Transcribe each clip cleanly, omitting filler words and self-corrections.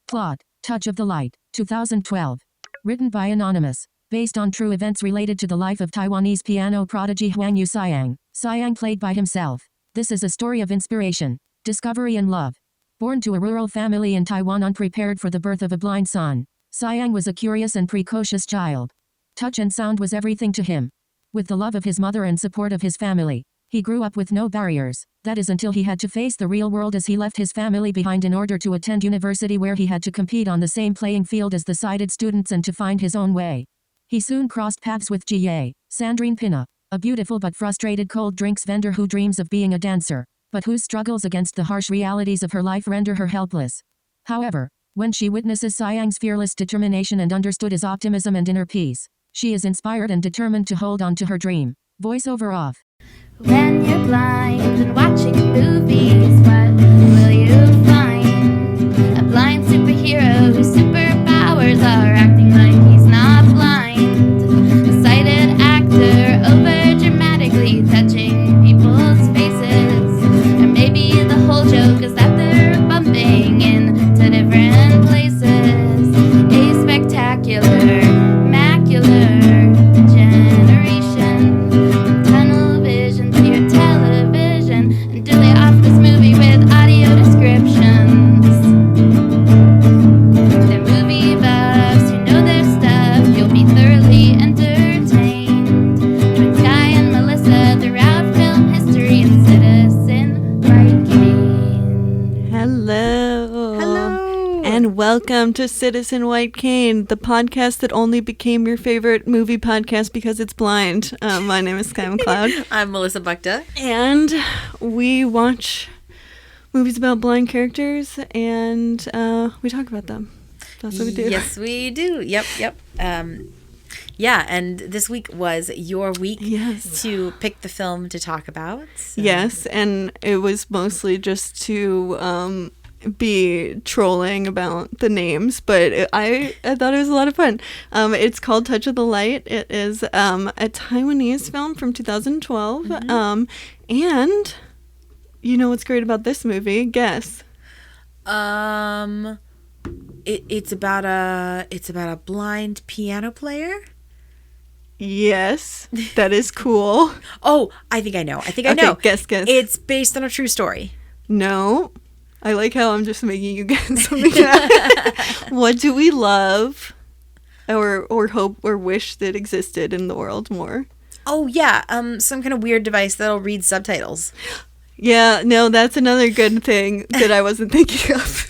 Plot, Touch of the Light, 2012. Written by Anonymous. Based on true events related to the life of Taiwanese piano prodigy Huang Yu-Hsiang. Xiang played by himself. This is a story of inspiration, discovery and love. Born to a rural family in Taiwan unprepared for the birth of a blind son, Xiang was a curious and precocious child. Touch and sound was everything to him. With the love of his mother and support of his family, he grew up with no barriers. That is until he had to face the real world as he left his family behind in order to attend university where he had to compete on the same playing field as the sighted students and to find his own way. He soon crossed paths with Jie, Sandrine Pina, a beautiful but frustrated cold drinks vendor who dreams of being a dancer, but whose struggles against the harsh realities of her life render her helpless. However, when she witnesses Xiang's fearless determination and understood his optimism and inner peace, she is inspired and determined to hold on to her dream. Voiceover off. When you're blind and watching movies, what will you find? A blind superhero whose superpowers are acting like he's not blind. A sighted actor over dramatically touching people's faces. Or maybe the whole joke is that they're bumping into different places. A spectacular, macular generation. Tunnel vision to your television. And do they off this movie with audio descriptions? They're movie buffs who know their stuff. You'll be thoroughly entertained. Join Sky and Melissa throughout film history and Citizen White Cane. Hello. Hello. And welcome to Citizen White Cane, the podcast that only became your favorite movie podcast because it's blind. My name is Sky McLeod. I'm Melissa Bukta. And we watch movies about blind characters and we talk about them. That's what we do. Yes, we do. Yep. Yeah, and this week was your week Yes. to pick the film to talk about. So. Yes, and it was mostly just to be trolling about the names, but I thought it was a lot of fun. It's called Touch of the Light. It is a Taiwanese film from 2012. And you know what's great about this movie? Guess. It's about a blind piano player. Yes, that is cool. Oh, I think I know. I Okay, know. guess. It's based on a true story. No. I like how I'm just making you guess something. What do we love or hope or wish that existed in the world more? Oh yeah, some kind of weird device that'll read subtitles. Yeah, no, that's another good thing that I wasn't thinking of.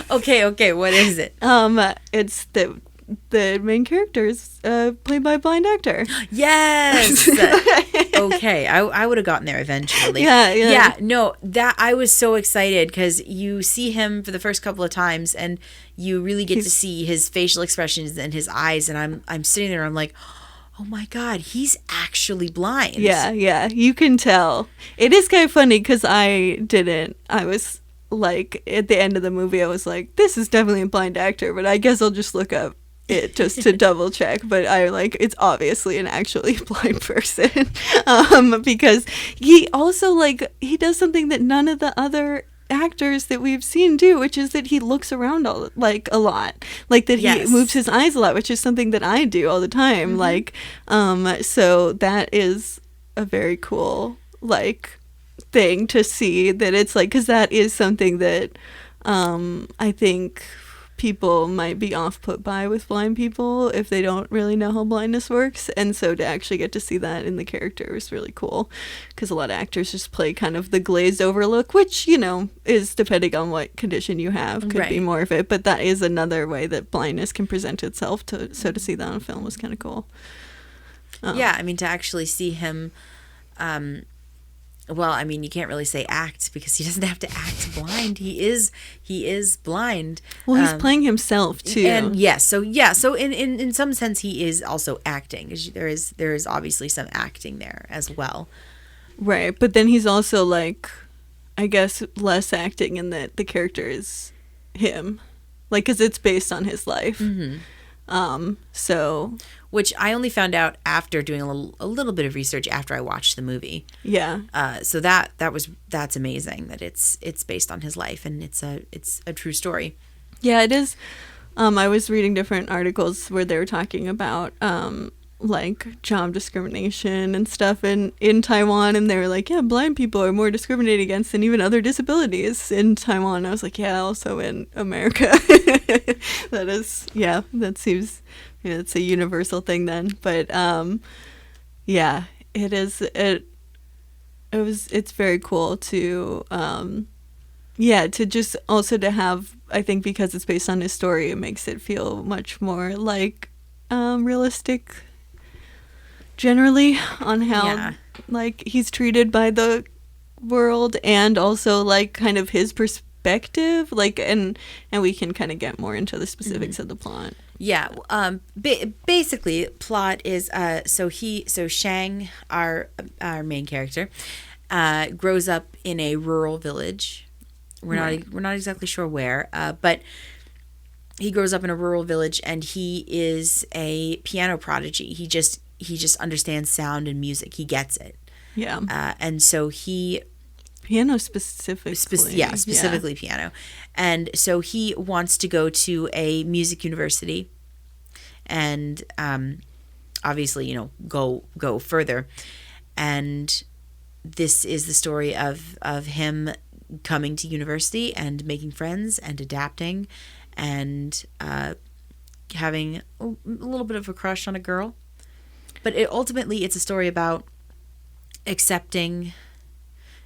Okay, what is it? It's the main character is played by a blind actor. Yes. Okay, I would have gotten there eventually. Yeah. No, that I was so excited because you see him for the first couple of times, and you really get to see his facial expressions and his eyes, and I'm sitting there, I'm like, oh my God, he's actually blind. Yeah, you can tell. It is kind of funny because I was like, at the end of the movie, I was like, this is definitely a blind actor, but I guess I'll just look up it just to double check. But it's obviously an actually blind person. Because he also, he does something that none of the other actors that we've seen do, which is that he looks around a lot, he moves his eyes a lot, which is something that I do all the time. So that is a very cool thing to see, that it's because that is something that I think people might be off-put by with blind people if they don't really know how blindness works, and so to actually get to see that in the character was really cool, because a lot of actors just play kind of the glazed over look, which is, depending on what condition you have, could be more of it, but that is another way that blindness can present itself, so to see that on film was kind of cool. Yeah, I mean, to actually see him, well, I mean, you can't really say act because he doesn't have to act blind. He is blind. Well, he's playing himself too. And yes, so in some sense he is also acting. There is obviously some acting there as well. Right, but then he's also I guess less acting in that the character is him. Because it's based on his life. Mm-hmm. So, which I only found out after doing a little bit of research after I watched the movie. Yeah. So that's amazing that it's based on his life and it's a true story. Yeah, it is. I was reading different articles where they were talking about like job discrimination and stuff in Taiwan, and they were like, yeah, blind people are more discriminated against than even other disabilities in Taiwan. I was like, yeah, also in America. That is, yeah, that seems, yeah, it's a universal thing then. But yeah, it's very cool to yeah, to just also to have, I think because it's based on his story, it makes it feel much more like realistic generally on how Yeah. like he's treated by the world, and also like kind of his perspective, like, and we can kind of get more into the specifics of the plot. Yeah. Basically, plot is so Shang, our main character, grows up in a rural village. We're not exactly sure where, but he grows up in a rural village, and he is a piano prodigy. He just understands sound and music. He gets it. Yeah. And so Piano specifically. Specifically piano. And so he wants to go to a music university and obviously, you know, go further. And this is the story of him coming to university and making friends and adapting and having a little bit of a crush on a girl. But ultimately it's a story about accepting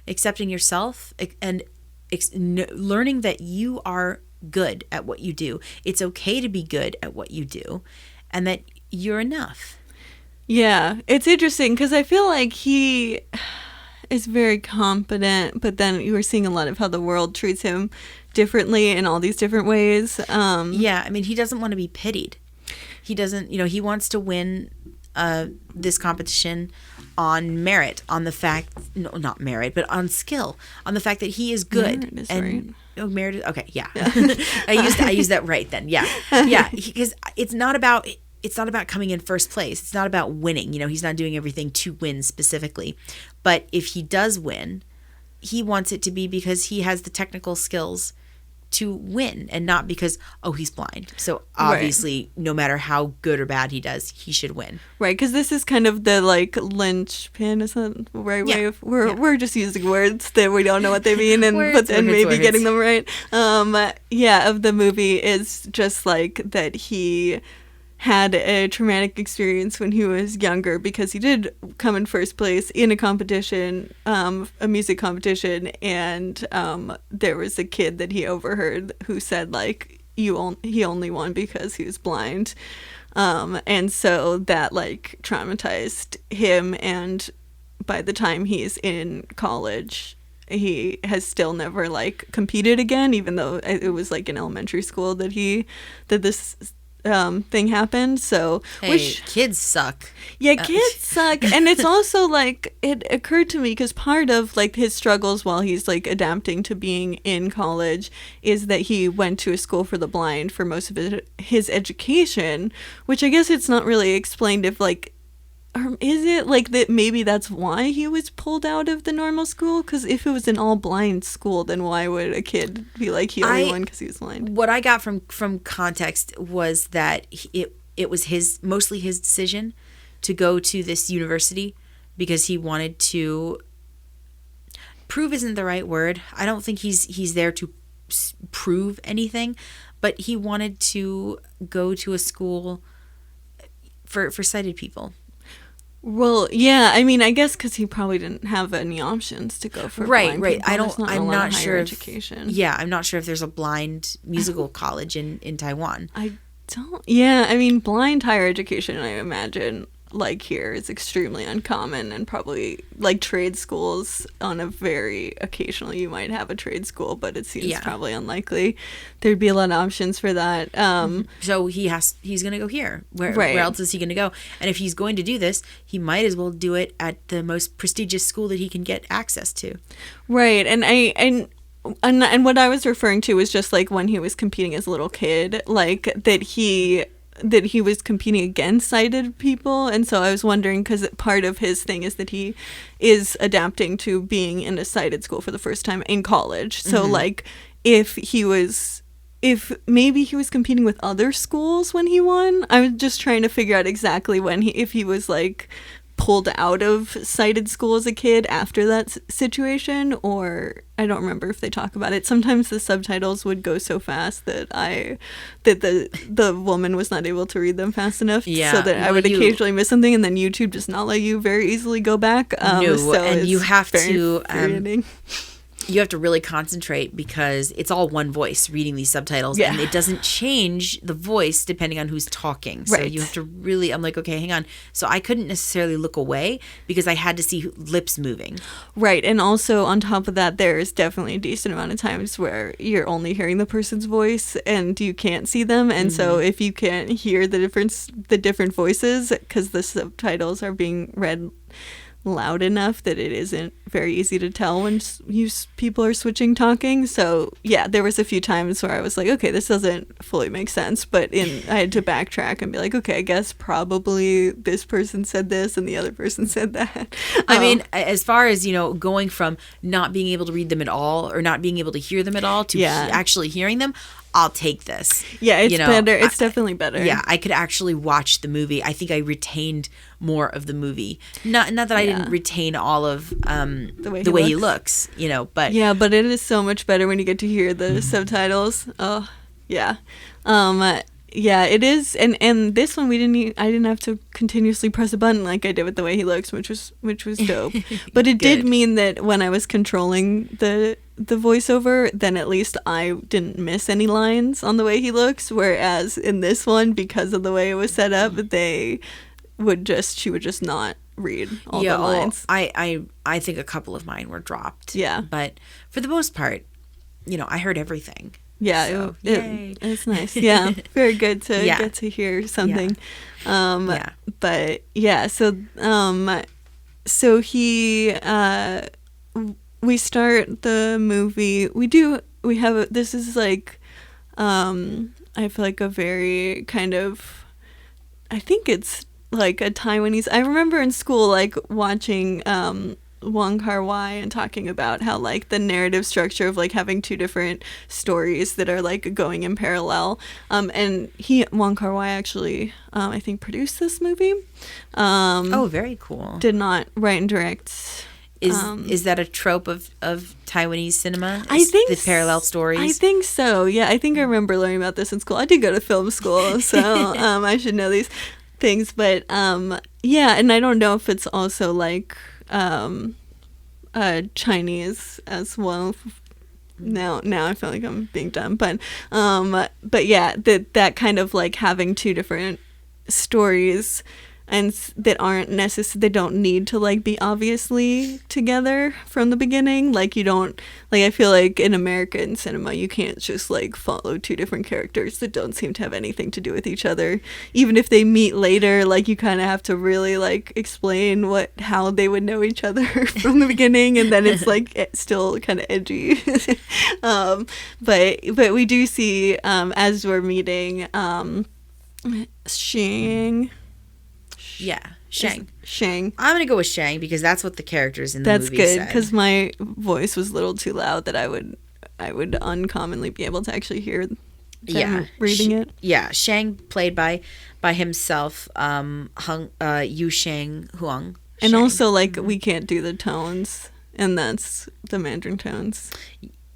yourself and learning that you are good at what you do. It's okay to be good at what you do, and that you're enough. Yeah, it's interesting because I feel like he is very competent, but then you were seeing a lot of how the world treats him differently in all these different ways. Yeah, I mean, he doesn't want to be pitied. He doesn't, you know, he wants to win this competition on merit, on the fact, no, not merit, but on skill, on the fact that he is good. Merit is and right. Oh, merit is, okay, yeah. I used that right then. Yeah. Yeah, because it's not about coming in first place. It's not about winning. You know, he's not doing everything to win specifically. But if he does win, he wants it to be because he has the technical skills to win, and not because, oh, he's blind. So obviously, no matter how good or bad he does, he should win. Right, because this is kind of the like linchpin, is that the right way of we're just using words that we don't know what they mean, and but then maybe getting them right. Yeah, of the movie is just like that he had a traumatic experience when he was younger, because he did come in first place in a competition, a music competition, and there was a kid that he overheard who said like he only won because he was blind, and so that like traumatized him, and by the time he's in college he has still never like competed again, even though it was like in elementary school that this thing happened. So which kids suck. Yeah, kids suck. And it's also like, it occurred to me, because part of like his struggles while he's like adapting to being in college is that he went to a school for the blind for most of his education, which I guess it's not really explained if like, or is it like that maybe that's why he was pulled out of the normal school? Because if it was an all blind school, then why would a kid be like he only won because he was blind? What I got from context was that it was mostly his decision to go to this university because he wanted to prove, isn't the right word. I don't think he's there to prove anything, but he wanted to go to a school for sighted people. Well, yeah, I mean, I guess because he probably didn't have any options to go for blind people. I'm not sure education. I'm not sure if there's a blind musical college in Taiwan. Yeah, I mean, blind higher education, I imagine, like here, is extremely uncommon, and probably like trade schools occasionally you might have a trade school, but it seems probably unlikely there'd be a lot of options for that. So he's gonna go here. Where else is he gonna go? And if he's going to do this, he might as well do it at the most prestigious school that he can get access to. Right. And what I was referring to was just like when he was competing as a little kid, like that he was competing against sighted people. And so I was wondering, because part of his thing is that he is adapting to being in a sighted school for the first time in college. So like if he was if maybe he was competing with other schools when he won. I was just trying to figure out exactly when if he was like pulled out of sighted school as a kid after that situation, or I don't remember if they talk about it. Sometimes the subtitles would go so fast that the woman was not able to read them fast enough, so that I would occasionally miss something, and then YouTube does not let you very easily go back. No, so and you have to infuriating. You have to really concentrate because it's all one voice reading these subtitles, and it doesn't change the voice depending on who's talking. So you have to really, I'm like, okay, hang on. So I couldn't necessarily look away because I had to see lips moving. Right. And also on top of that, there's definitely a decent amount of times where you're only hearing the person's voice and you can't see them. And so if you can't hear the different voices, because the subtitles are being read loud enough that it isn't very easy to tell when people are switching talking. So yeah, there was a few times where I was like, okay, this doesn't fully make sense, but I had to backtrack and be like, okay, I guess probably this person said this and the other person said that. I mean, as far as, going from not being able to read them at all or not being able to hear them at all to actually hearing them, I'll take this. Yeah, it's better. It's definitely better. Yeah, I could actually watch the movie. I think I retained more of the movie. Not that I didn't retain all of the way he looks, but yeah, but it is so much better when you get to hear the subtitles. Oh, yeah. Yeah, it is, and this one I didn't have to continuously press a button like I did with The Way He Looks, which was dope. But it did mean that when I was controlling the voiceover, then at least I didn't miss any lines on The Way He Looks. Whereas in this one, because of the way it was set up, she would just not read all the lines. I think a couple of mine were dropped. Yeah, but for the most part, I heard everything. Yeah, so, it's nice. Yeah, very good to get to hear something. But yeah, so he we start the movie. This is like I feel like a very kind of, I think it's like a Taiwanese. I remember in school like watching Wong Kar-wai and talking about how like the narrative structure of like having two different stories that are like going in parallel, and Wong Kar-wai actually I think produced this movie. Very cool. Did not write and direct. Is that a trope of Taiwanese cinema? I think the parallel stories. I think so. Yeah, I think I remember learning about this in school. I did go to film school, so I should know these things. But yeah, and I don't know if it's also like Chinese as well. Now I feel like I'm being dumb, but yeah, that kind of like having two different stories and that aren't they don't need to like be obviously together from the beginning. Like you don't, like I feel like in American cinema you can't just like follow two different characters that don't seem to have anything to do with each other. Even if they meet later, like you kind of have to really like explain how they would know each other from the beginning, and then it's like still kind of edgy. But we do see as we're meeting Xiang. Yeah, Shang. Shang. I'm gonna go with Shang because that's what the characters in the movie said. That's good because my voice was a little too loud that I would uncommonly be able to actually hear them reading it. Yeah, Shang played by himself, Yu-Hsiang, Huang. And also like we can't do the tones, and that's the Mandarin tones.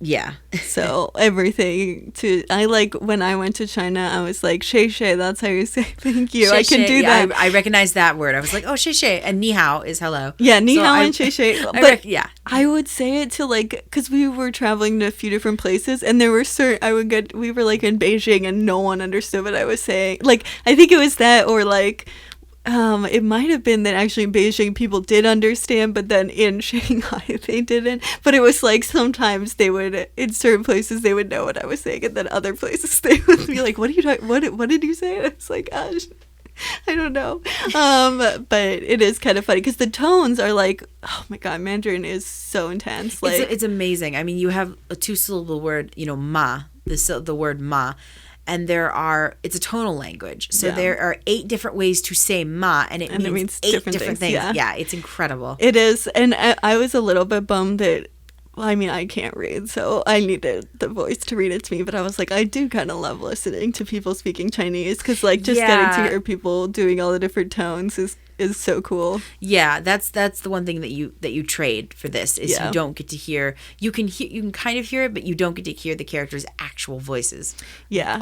Yeah. So everything I like when I went to China, I was like, shay shay, that's how you say thank you. I can do that. I recognize that word. I was like, oh, shay shay. And ni hao is hello. Yeah, ni hao and shay shay. But yeah. I would say it to like, because we were traveling to a few different places, and there were we were like in Beijing and no one understood what I was saying. Like, I think it was that, or like, it might have been that actually in Beijing people did understand, but then in Shanghai they didn't. But it was like sometimes they would, in certain places they would know what I was saying, and then other places they would be like, "What are you talking? What did you say?" And I was like, "Gosh, I don't know." But it is kind of funny because the tones are like, oh my god, Mandarin is so intense. Like it's amazing. I mean, you have a 2-syllable word, ma, the word ma. And it's a tonal language. So there are 8 different ways to say ma, and it means 8 different things. Yeah, it's incredible. It is. And I was a little bit bummed that I mean, I can't read, so I needed the voice to read it to me. But I was like, I do kind of love listening to people speaking Chinese, because like just getting to hear people doing all the different tones is so cool. Yeah, that's the one thing that you trade for this is you don't get to hear. You can kind of hear it, but you don't get to hear the characters' actual voices. Yeah,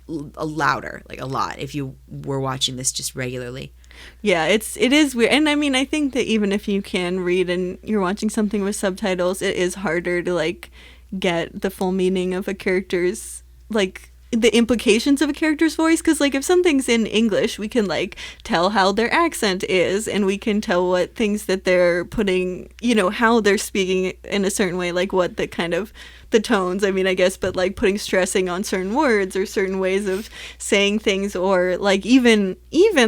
a louder, like a lot. If you were watching this just regularly. Yeah, it is weird. And I mean, I think that even if you can read and you're watching something with subtitles, it is harder to like get the full meaning of a character's, like the implications of a character's voice, because like if something's in English, we can like tell how their accent is, and we can tell what things that they're putting, you know, how they're speaking in a certain way, like what the kind of the tones, I mean, I guess, but like putting stressing on certain words or certain ways of saying things, or like even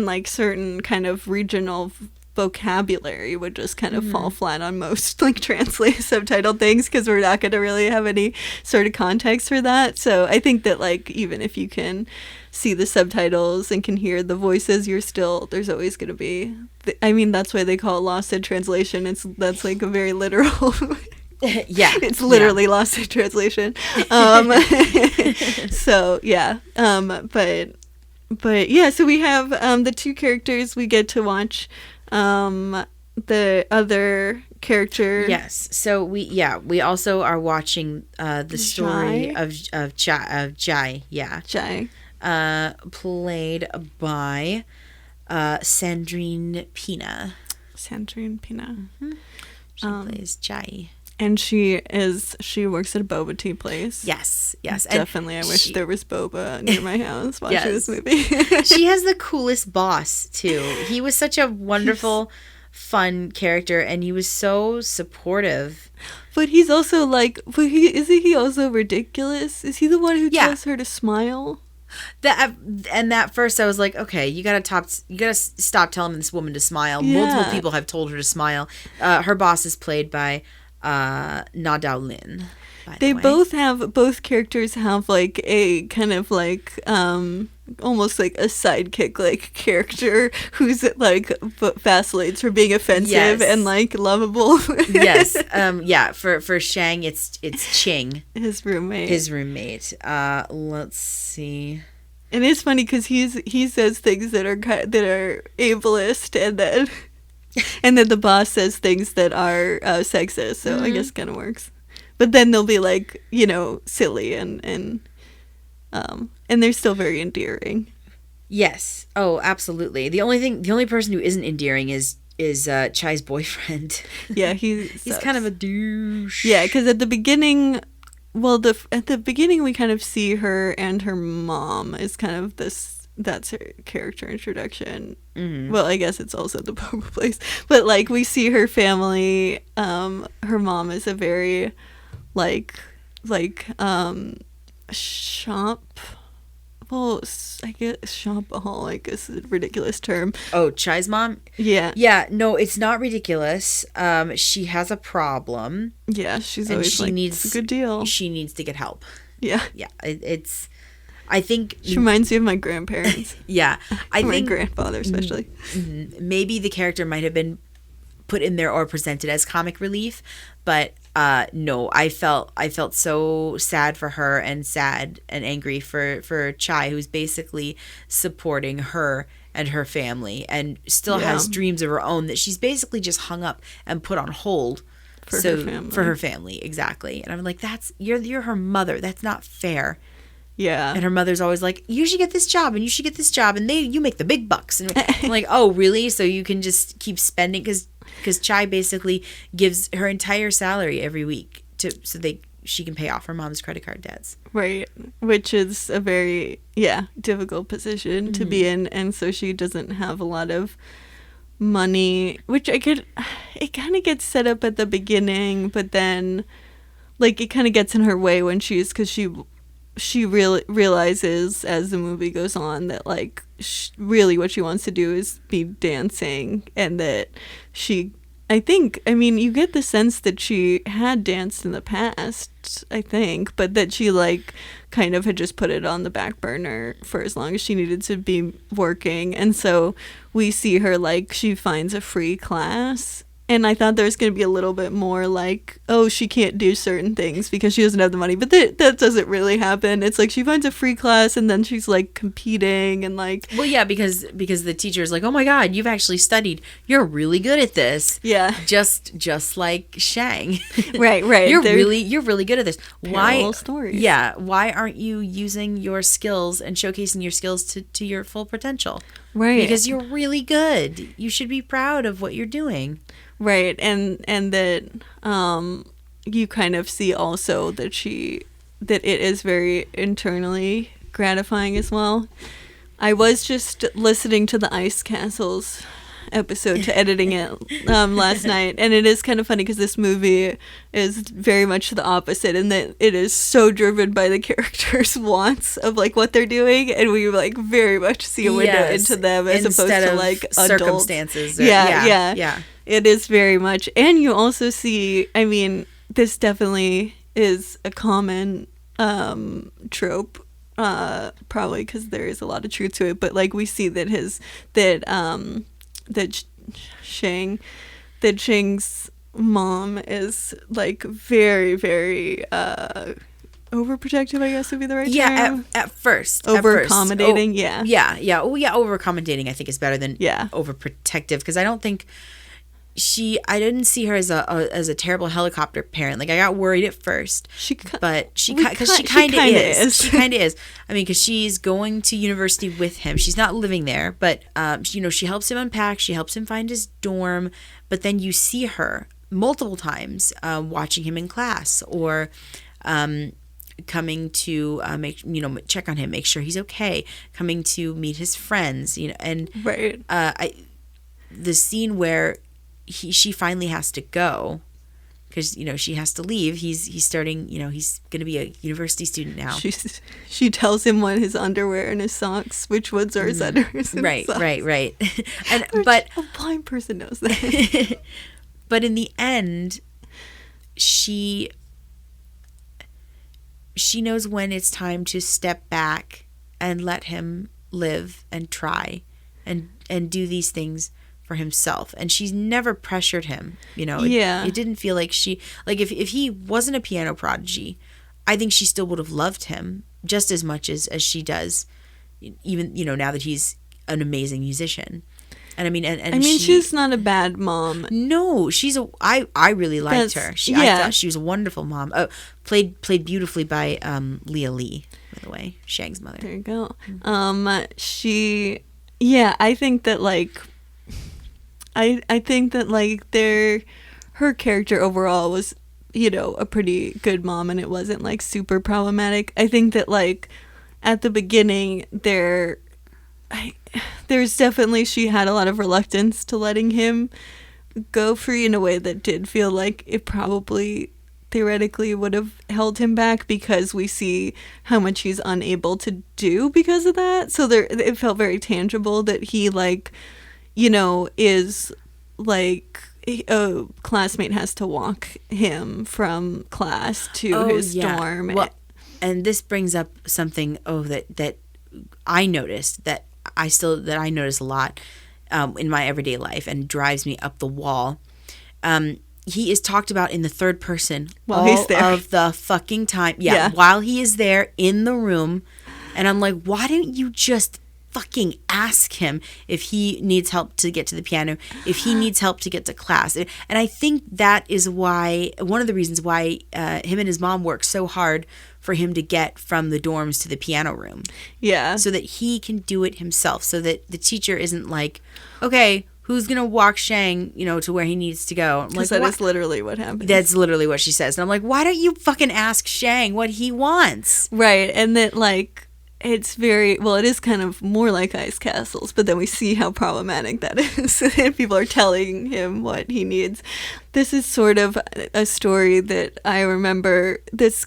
like certain kind of regional vocabulary would just kind of fall flat on most like translated subtitled things, because we're not going to really have any sort of context for that. So I think that like even if you can see the subtitles and can hear the voices, there's always going to be, I mean, that's why they call it lost in translation. That's like a very literal yeah, it's literally lost in translation. So yeah, but yeah, so we have the two characters. We get to watch the other character. Yes. So we also are watching the story of Jai. Yeah. Jai. Played by Sandrine Pina. Sandrine Pina. Mm-hmm. She plays Jai. And she works at a boba tea place. Yes. Definitely, I wish there was boba near my house watching this movie. She has the coolest boss, too. He was such a wonderful, fun character, and he was so supportive. But he's also like, isn't he also ridiculous? Is he the one who tells her to smile? That first I was like, okay, you gotta stop telling this woman to smile. Yeah. Multiple people have told her to smile. Her boss is played by Na Dao Lin. Both characters have like a kind of like almost like a sidekick like character who's like vacillates for being offensive and like lovable. Yes. For Shang it's Ching, his roommate. Let's see. And it's funny because he says things that are ableist, and then the boss says things that are sexist, so I guess it kind of works. But then they'll be like, you know, silly and they're still very endearing. Yes. Oh, absolutely. The only person who isn't endearing is Chai's boyfriend. Yeah, he's kind of a douche. Yeah, because at the beginning, we kind of see her and her mom is kind of this. That's her character introduction. Mm-hmm. Well, I guess it's also the boba place, but like we see her family. Her mom is a very shop. Well, I guess shopaholic is a ridiculous term. Oh, Chai's mom? Yeah. Yeah, no, it's not ridiculous. She has a problem. Yeah, she's always it's a good deal. She needs to get help. Yeah. Yeah, I think she reminds me of my grandparents. Yeah, I think my grandfather especially. Maybe the character might have been put in there or presented as comic relief, but no, I felt so sad for her and sad and angry for Chai, who's basically supporting her and her family and still has dreams of her own that she's basically just hung up and put on hold for her family. Exactly. And I'm like, you're her mother. That's not fair. Yeah. And her mother's always like, you should get this job and you should get this job and you make the big bucks. And I'm like, oh, really? So you can just keep spending? Because Chai basically gives her entire salary every week so she can pay off her mom's credit card debts. Right. Which is a very, difficult position to be in. And so she doesn't have a lot of money, which it kind of gets set up at the beginning, but then like it kind of gets in her way when because she realizes as the movie goes on that like really what she wants to do is be dancing, and that you get the sense that she had danced in the past, I think, but that she like kind of had just put it on the back burner for as long as she needed to be working. And so we see her like she finds a free class And I thought there was going to be a little bit more like, oh, she can't do certain things because she doesn't have the money. But that doesn't really happen. It's like she finds a free class and then she's like competing and like. Well, yeah, because the teacher is like, oh my God, you've actually studied. You're really good at this. Yeah. Just like Shang. Right. You're really good at this. Parallel stories. Yeah. Why aren't you using your skills and showcasing your skills to your full potential? Right. Because you're really good. You should be proud of what you're doing. Right, and that you kind of see also that it is very internally gratifying as well. I was just listening to the Ice Castles episode to editing it last night, and it is kind of funny because this movie is very much the opposite in that it is so driven by the characters' wants of like what they're doing, and we like very much see a window into them as opposed to like circumstances. Yeah. It is very much, and you also see, I mean, this definitely is a common trope, probably because there is a lot of truth to it, but like we see that Shang's mom is like very, very overprotective, I guess would be the right term. At first. Over-accommodating, yeah. Yeah. Oh, yeah, over-accommodating I think is better than overprotective, because I don't think I didn't see her as a terrible helicopter parent. Like I got worried at first, but she kind of is. She kind of is. I mean, because she's going to university with him. She's not living there, but she helps him unpack. She helps him find his dorm. But then you see her multiple times watching him in class or coming to check on him, make sure he's okay. Coming to meet his friends, and right. The scene where she finally has to go because she has to leave. He's starting. He's going to be a university student now. She tells him what his underwear and his socks, which ones are his underwear. Right. But a blind person knows that. But in the end, she knows when it's time to step back and let him live and try and do these things for himself, and she's never pressured him. It didn't feel like if he wasn't a piano prodigy, I think she still would have loved him just as much as she does, even now that he's an amazing musician. And I mean, she's not a bad mom. No, I really liked her. I thought she was a wonderful mom. Played beautifully by Leah Lee, by the way, Shang's mother. There you go. I think that like. I think that like her character overall was, a pretty good mom, and it wasn't like super problematic. I think that like at the beginning there's definitely, she had a lot of reluctance to letting him go free in a way that did feel like it probably theoretically would have held him back, because we see how much he's unable to do because of that. So it felt very tangible that he like, is like a classmate has to walk him from class to his dorm. Well, and this brings up something that I noticed that I notice a lot in my everyday life and drives me up the wall. He is talked about in the third person while he's there of the fucking time. Yeah, while he is there in the room, and I'm like, why didn't you just fucking ask him if he needs help to get to the piano, if he needs help to get to class? And I think that is why, one of the reasons why him and his mom work so hard for him to get from the dorms to the piano room. Yeah. So that he can do it himself, so that the teacher isn't like, okay, who's going to walk Shang, to where he needs to go? Because that is literally what happens. That's literally what she says. And I'm like, why don't you fucking ask Shang what he wants? Right. And that like, it's it is kind of more like Ice Castles, but then we see how problematic that is. And people are telling him what he needs. This is sort of a story that I remember. It's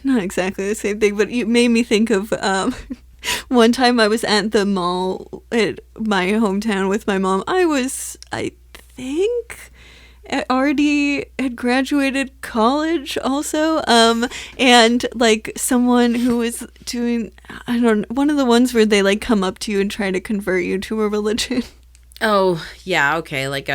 not exactly the same thing, but it made me think of one time I was at the mall at my hometown with my mom. I think already had graduated college also, and like someone who was doing, I don't know, one of the ones where they like come up to you and try to convert you to a religion. Oh yeah, okay, like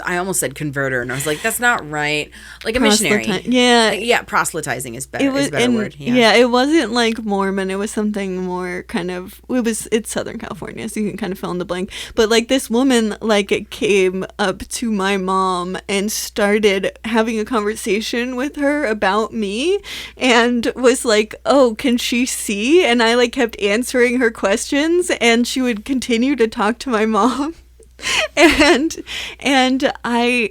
I almost said converter, and I was like, that's not right. Like a missionary. Yeah. Proselytizing is better. Is a better word. It wasn't like Mormon. It was something more kind of. It's Southern California, so you can kind of fill in the blank. But like this woman, like came up to my mom and started having a conversation with her about me, and was like, "Oh, can she see?" And I like kept answering her questions, and she would continue to talk to my mom. And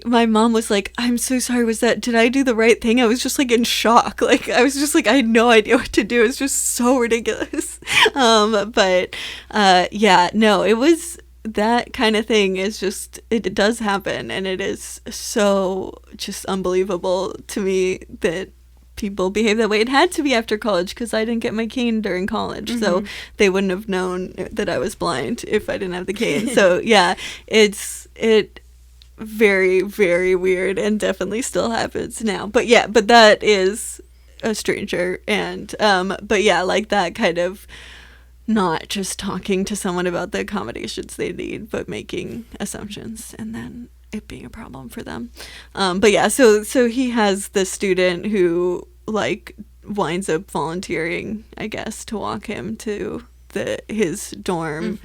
my mom was like, "I'm so sorry, did I do the right thing?" I was just like in shock. Like I was just like, I had no idea what to do. It's just so ridiculous. But no, it was that kind of thing is just, it does happen, and it is so just unbelievable to me that people behave that way. It had to be after college because I didn't get my cane during college, so they wouldn't have known that I was blind if I didn't have the cane. So yeah, it very, very weird, and definitely still happens now. But that is a stranger, and but yeah, like that kind of not just talking to someone about the accommodations they need, but making assumptions and then it being a problem for them. But yeah, so he has the student who like winds up volunteering, I guess, to walk him to his dorm,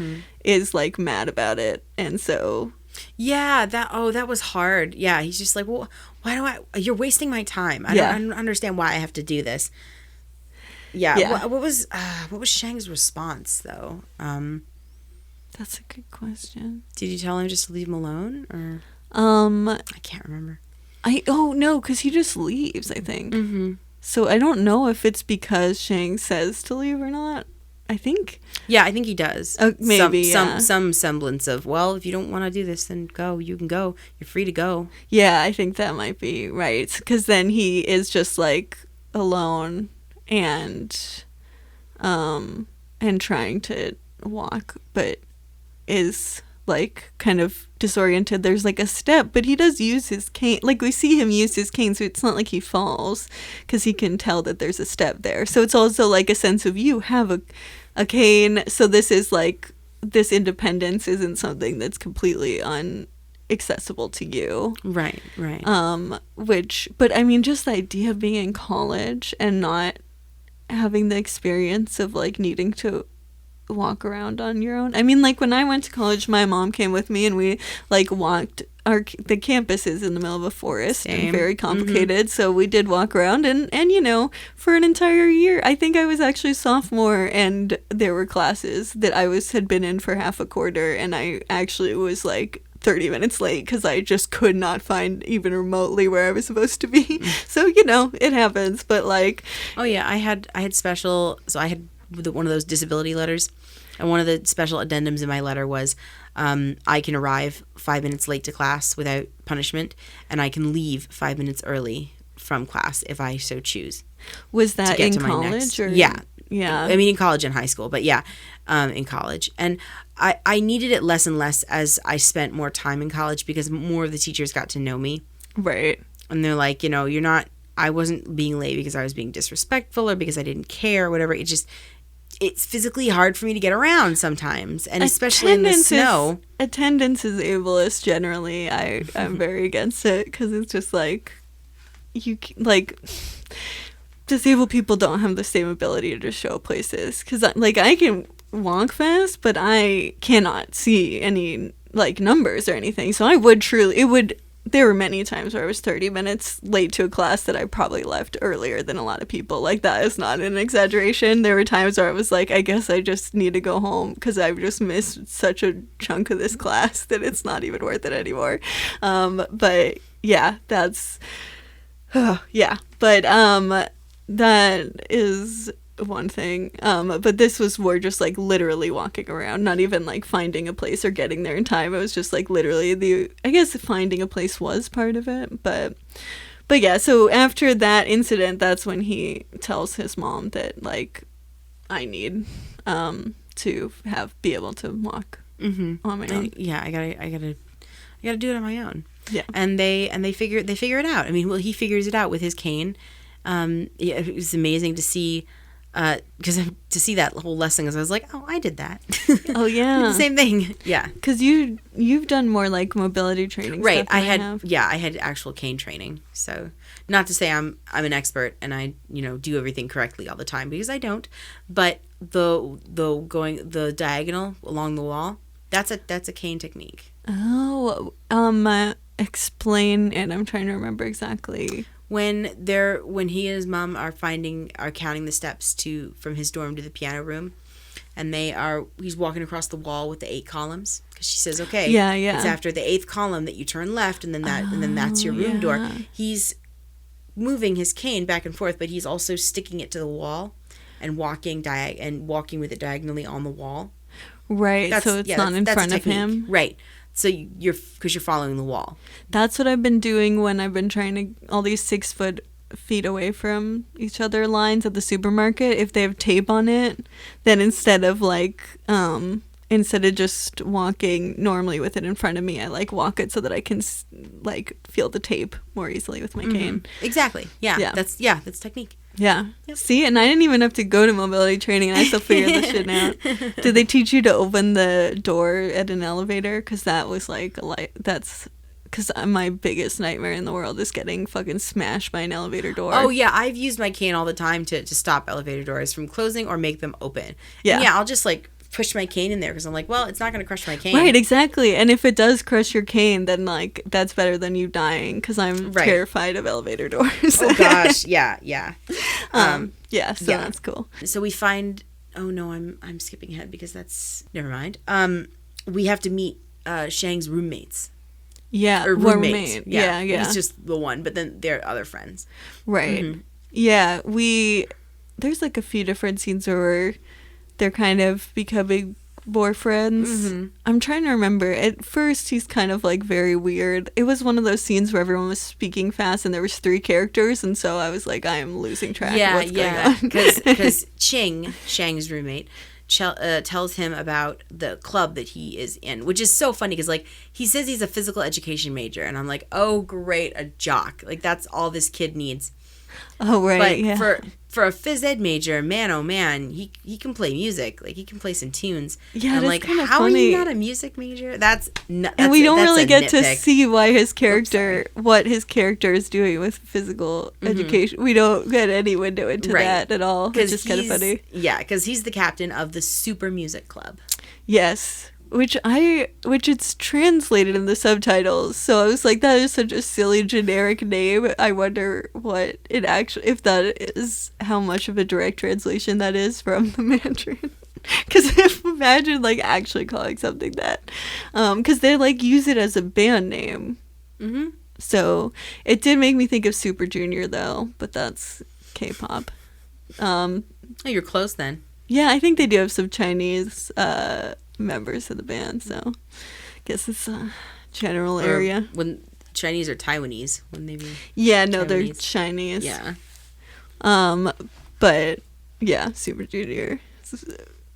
is like mad about it, and so that was hard. Yeah, he's just like, well, you're wasting my time. I don't understand why I have to do this. Yeah. What was Xiang's response though? That's a good question. Did you tell him just to leave him alone, or I can't remember. No, because he just leaves, I think. So I don't know if it's because Xiang says to leave or not. I think. Yeah, I think he does. Maybe some semblance of, well, if you don't want to do this, then go. You can go. You're free to go. Yeah, I think that might be right. Because then he is just like alone and trying to walk, but is like kind of disoriented. There's like a step, but he does use his cane. Like we see him use his cane, so it's not like he falls because he can tell that there's a step there. So it's also like a sense of, you have a cane, so this is like, this independence isn't something that's completely inaccessible to you. Right. But I mean, just the idea of being in college and not having the experience of like needing to walk around on your own. I mean, like when I went to college, my mom came with me and we like walked the campus is in the middle of a forest. Same. And very complicated. So we did walk around and you know, for an entire year, I think I was actually sophomore, and there were classes that I had been in for half a quarter, and I actually was like 30 minutes late because I just could not find even remotely where I was supposed to be. So, you know, it happens. But like, oh yeah, I had special, so I had one of those disability letters, and one of the special addendums in my letter was I can arrive 5 minutes late to class without punishment, and I can leave 5 minutes early from class if I so choose. Was that in college? Yeah. I mean, in college and high school, but yeah, in college. And I needed it less and less as I spent more time in college, because more of the teachers got to know me. Right. And they're like, you know, I wasn't being late because I was being disrespectful or because I didn't care or whatever. It's physically hard for me to get around sometimes, and especially in the snow. Attendance is ableist generally. I'm very against it, because it's just like, disabled people don't have the same ability to just show places, because like I can walk fast, but I cannot see any like numbers or anything. So there were many times where I was 30 minutes late to a class that I probably left earlier than a lot of people. Like, that is not an exaggeration. There were times where I was like, I guess I just need to go home because I've just missed such a chunk of this class that it's not even worth it anymore. But yeah, that's yeah. But that is one thing. But this was more just like literally walking around, not even like finding a place or getting there in time. It was just like literally I guess finding a place was part of it, but yeah. So after that incident, that's when he tells his mom that like, I need to be able to walk on my own. I gotta do it on my own. Yeah. And they figure it out. I mean, well, he figures it out with his cane. It was amazing to see because to see that whole lesson, I was like, oh, I did that. Oh yeah, Same thing. Yeah. Because you've done more like mobility training, Right. stuff than I had actual cane training. So not to say I'm an expert and I do everything correctly all the time, because I don't. But the diagonal along the wall, that's a cane technique. Oh, explain, and I'm trying to remember exactly. When he and his mom are counting the steps from his dorm to the piano room, and he's walking across the wall with the 8 columns, because she says, okay, yeah, it's after the 8th column that you turn left, and then that's your room door. He's moving his cane back and forth, but he's also sticking it to the wall and walking with it diagonally on the wall. Right, so it's not in front of him. Right. So because you're following the wall. That's what I've been doing when I've been trying to, all these 6 feet away from each other lines at the supermarket. If they have tape on it, then instead of just walking normally with it in front of me, I walk it so that I can feel the tape more easily with my cane. Exactly. Yeah. That's technique. Yeah. Yep. See, and I didn't even have to go to mobility training, and I still figured this shit out. Did they teach you to open the door at an elevator? Because that was because my biggest nightmare in the world is getting fucking smashed by an elevator door. Oh yeah, I've used my cane all the time to stop elevator doors from closing or make them open. Yeah. And I'll just push my cane in there because I'm like, well, it's not going to crush my cane. Right, exactly. And if it does crush your cane, then that's better than you dying, because I'm terrified of elevator doors. Oh gosh, yeah. That's cool. So we find, oh no, I'm skipping ahead because that's, never mind. We have to meet Xiang's roommates. Yeah, or roommates. Roommate. Yeah. He's just the one, but then they're other friends. Right. Mm-hmm. Yeah, there's a few different scenes where they're kind of becoming more friends. Mm-hmm. I'm trying to remember. At first, he's kind of very weird. It was one of those scenes where everyone was speaking fast and there was 3 characters, and so I was like, I am losing track of what's going on. Because Xiang's roommate, tells him about the club that he is in, which is so funny because he says he's a physical education major, and I'm like, oh great, a jock. That's all this kid needs. Oh right. But yeah. for a phys ed major, man oh man, he can play music. He can play some tunes. Yeah, and that's kind of how funny. are you not a music major? And we don't really get to see why what his character is doing with physical education. We don't get any window into that at all, which is kind of funny. Yeah, because he's the captain of the super music club. Yes. Which it's translated in the subtitles, so I was like, that is such a silly generic name. I wonder what it actually, if that is, how much of a direct translation that is from the Mandarin. Because imagine actually calling something that, because they use it as a band name. Mm-hmm. So it did make me think of Super Junior though, but that's K-pop. Oh, you're close then. Yeah, I think they do have some Chinese members of the band, so I guess it's a general area. When Chinese or Taiwanese, wouldn't they be? Yeah, no, Taiwanese? they're Chinese. Yeah. But yeah, Super Junior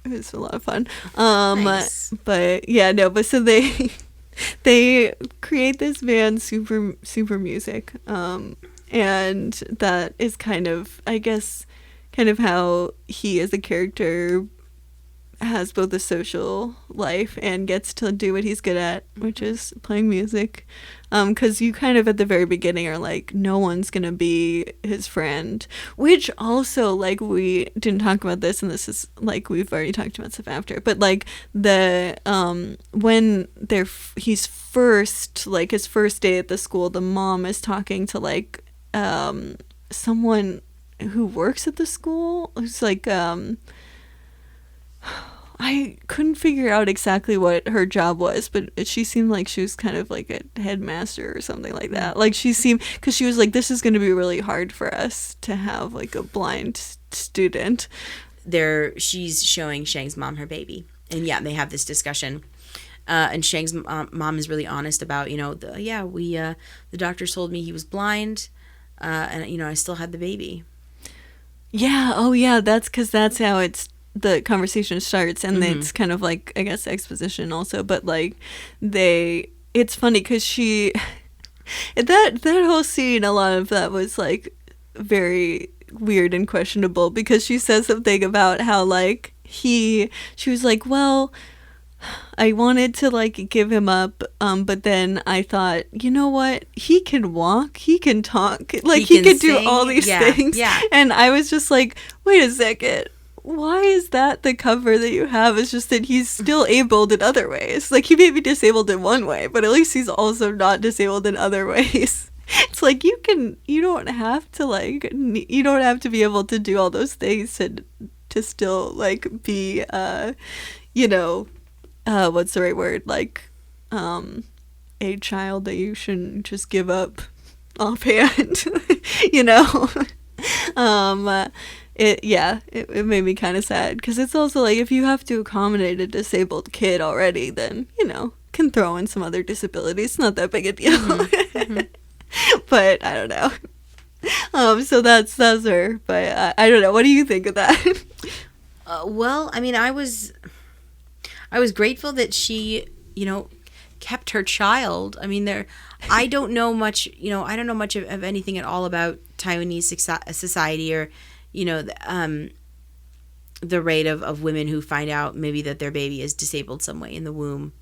is a lot of fun. Nice. But yeah, no, but so they create this band, super music, and that is kind of, I guess, how he as a character has both a social life and gets to do what he's good at, which is playing music. Because you kind of at the very beginning are like, no one's gonna be his friend, which also, we didn't talk about this, and this is we've already talked about stuff after, but the when he's first, his first day at the school, the mom is talking to someone who works at the school, who's I couldn't figure out exactly what her job was, but she seemed like she was kind of a headmaster or something like that. She seemed, because she was like, this is going to be really hard for us to have a blind student. She's showing Xiang's mom her baby, and they have this discussion. And Xiang's mom is really honest about, the doctors told me he was blind, and I still had the baby. Yeah. Oh yeah. That's how the conversation starts, and it's kind of I guess exposition also, but it's funny because she that whole scene, a lot of that was very weird and questionable, because she says something about how like she was like, well, I wanted to like give him up, but then I thought, you know what, he can walk, he can talk, like he can could do sing. all these Yeah, things. yeah. And I was just like, wait a second, why is that the cover that you have? It's just that he's still abled in other ways. Like, he may be disabled in one way, but at least he's also not disabled in other ways. It's like, you don't have to be able to do all those things to still like be what's the right word, like a child that you shouldn't just give up offhand. you know it made me kind of sad, because it's also like, if you have to accommodate a disabled kid already, then can throw in some other disabilities. It's not that big a deal. But I don't know. So that's her. But I don't know. What do you think of that? Well, I mean, I was grateful that she, kept her child. I mean, I don't know much, I don't know much of anything at all about Taiwanese society, or, the rate of women who find out maybe that their baby is disabled some way in the womb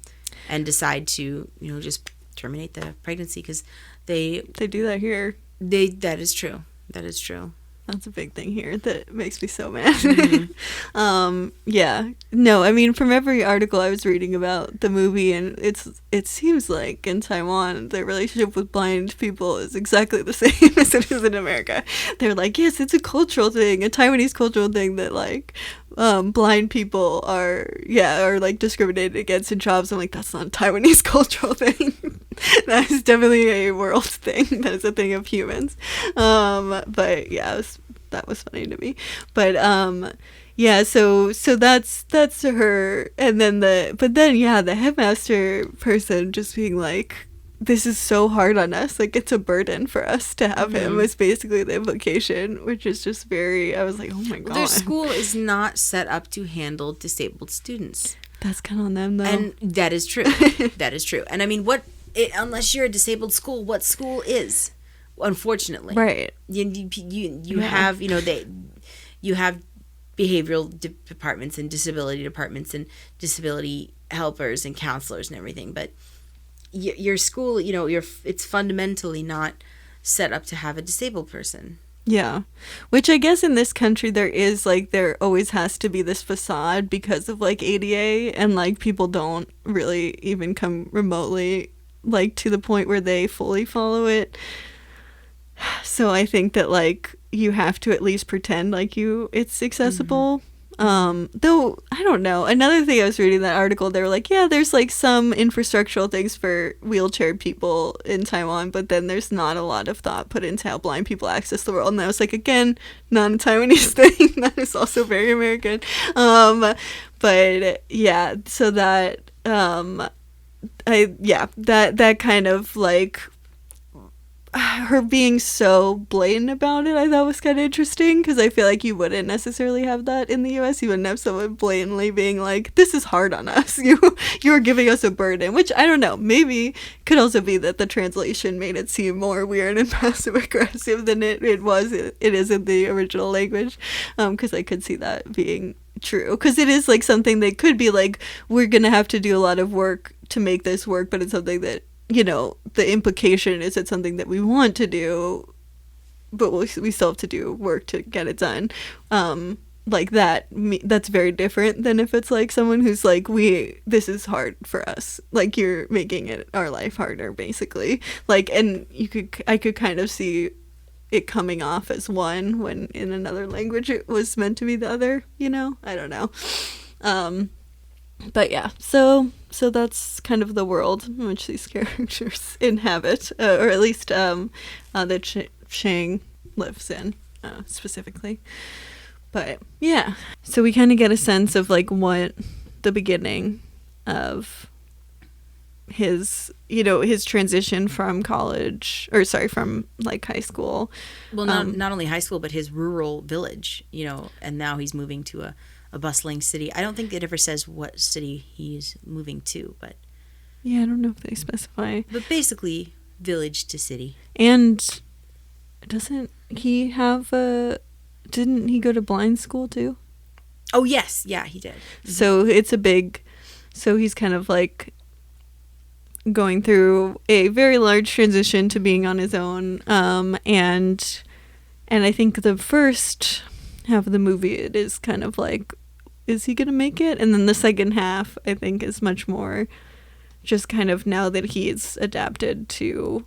and decide to, just terminate the pregnancy, because they do that here. That is true. That's a big thing here that makes me so mad. Yeah. No, I mean, from every article I was reading about the movie, and it seems like in Taiwan, the relationship with blind people is exactly the same as it is in America. They're like, yes, it's a cultural thing, a Taiwanese cultural thing, that like blind people are like discriminated against in jobs. I'm like, that's not a Taiwanese cultural thing. That is definitely a world thing. That is a thing of humans. But yeah, that was funny to me. But yeah, so that's her. And then the headmaster person just being like, this is so hard on us, like it's a burden for us to have him, is basically the implication, which is just very, I was like, oh my god. Their school is not set up to handle disabled students. That's kind of on them, though. And that is true. That is true. And I mean, unless you're a disabled school, what school is? Unfortunately, right? You have you have behavioral departments and disability departments and disability helpers and counselors and everything, but your school, it's fundamentally not set up to have a disabled person. Yeah, which I guess in this country there always has to be this facade because of like ADA, and like people don't really even come remotely like to the point where they fully follow it. So I think that like you have to at least pretend like it's accessible. Though I don't know. Another thing I was reading that article, they were like, yeah, there's like some infrastructural things for wheelchair people in Taiwan, but then there's not a lot of thought put into how blind people access the world. And I was like, again, not a Taiwanese thing. That is also very American. But yeah, so that that kind of like her being so blatant about it, I thought was kind of interesting, because I feel like you wouldn't necessarily have that in the US. You wouldn't have someone blatantly being like, this is hard on us, you're giving us a burden, which I don't know, maybe could also be that the translation made it seem more weird and passive aggressive than it is in the original language, because I could see that being true, because it is like something that could be like, we're gonna have to do a lot of work to make this work, but it's something that, the implication is it's something that we want to do, but we still have to do work to get it done. Like that's very different than if it's like someone who's like, this is hard for us, like you're making our life harder, basically. Like, and I could kind of see it coming off as one when in another language it was meant to be the other, I don't know. But yeah, so that's kind of the world in which these characters inhabit, or at least that Shang lives in, specifically. But yeah, so we kind of get a sense of like what the beginning of his transition from from like high school. Well, not only high school, but his rural village, and now he's moving to a bustling city. I don't think it ever says what city he's moving to, but yeah, I don't know if they specify. But basically, village to city. And doesn't he have didn't he go to blind school too? Oh, yes. Yeah, he did. So so he's kind of like going through a very large transition to being on his own. And I think the first half of the movie, it is kind of like, is he going to make it? And then the second half, I think, is much more just kind of now that he's adapted to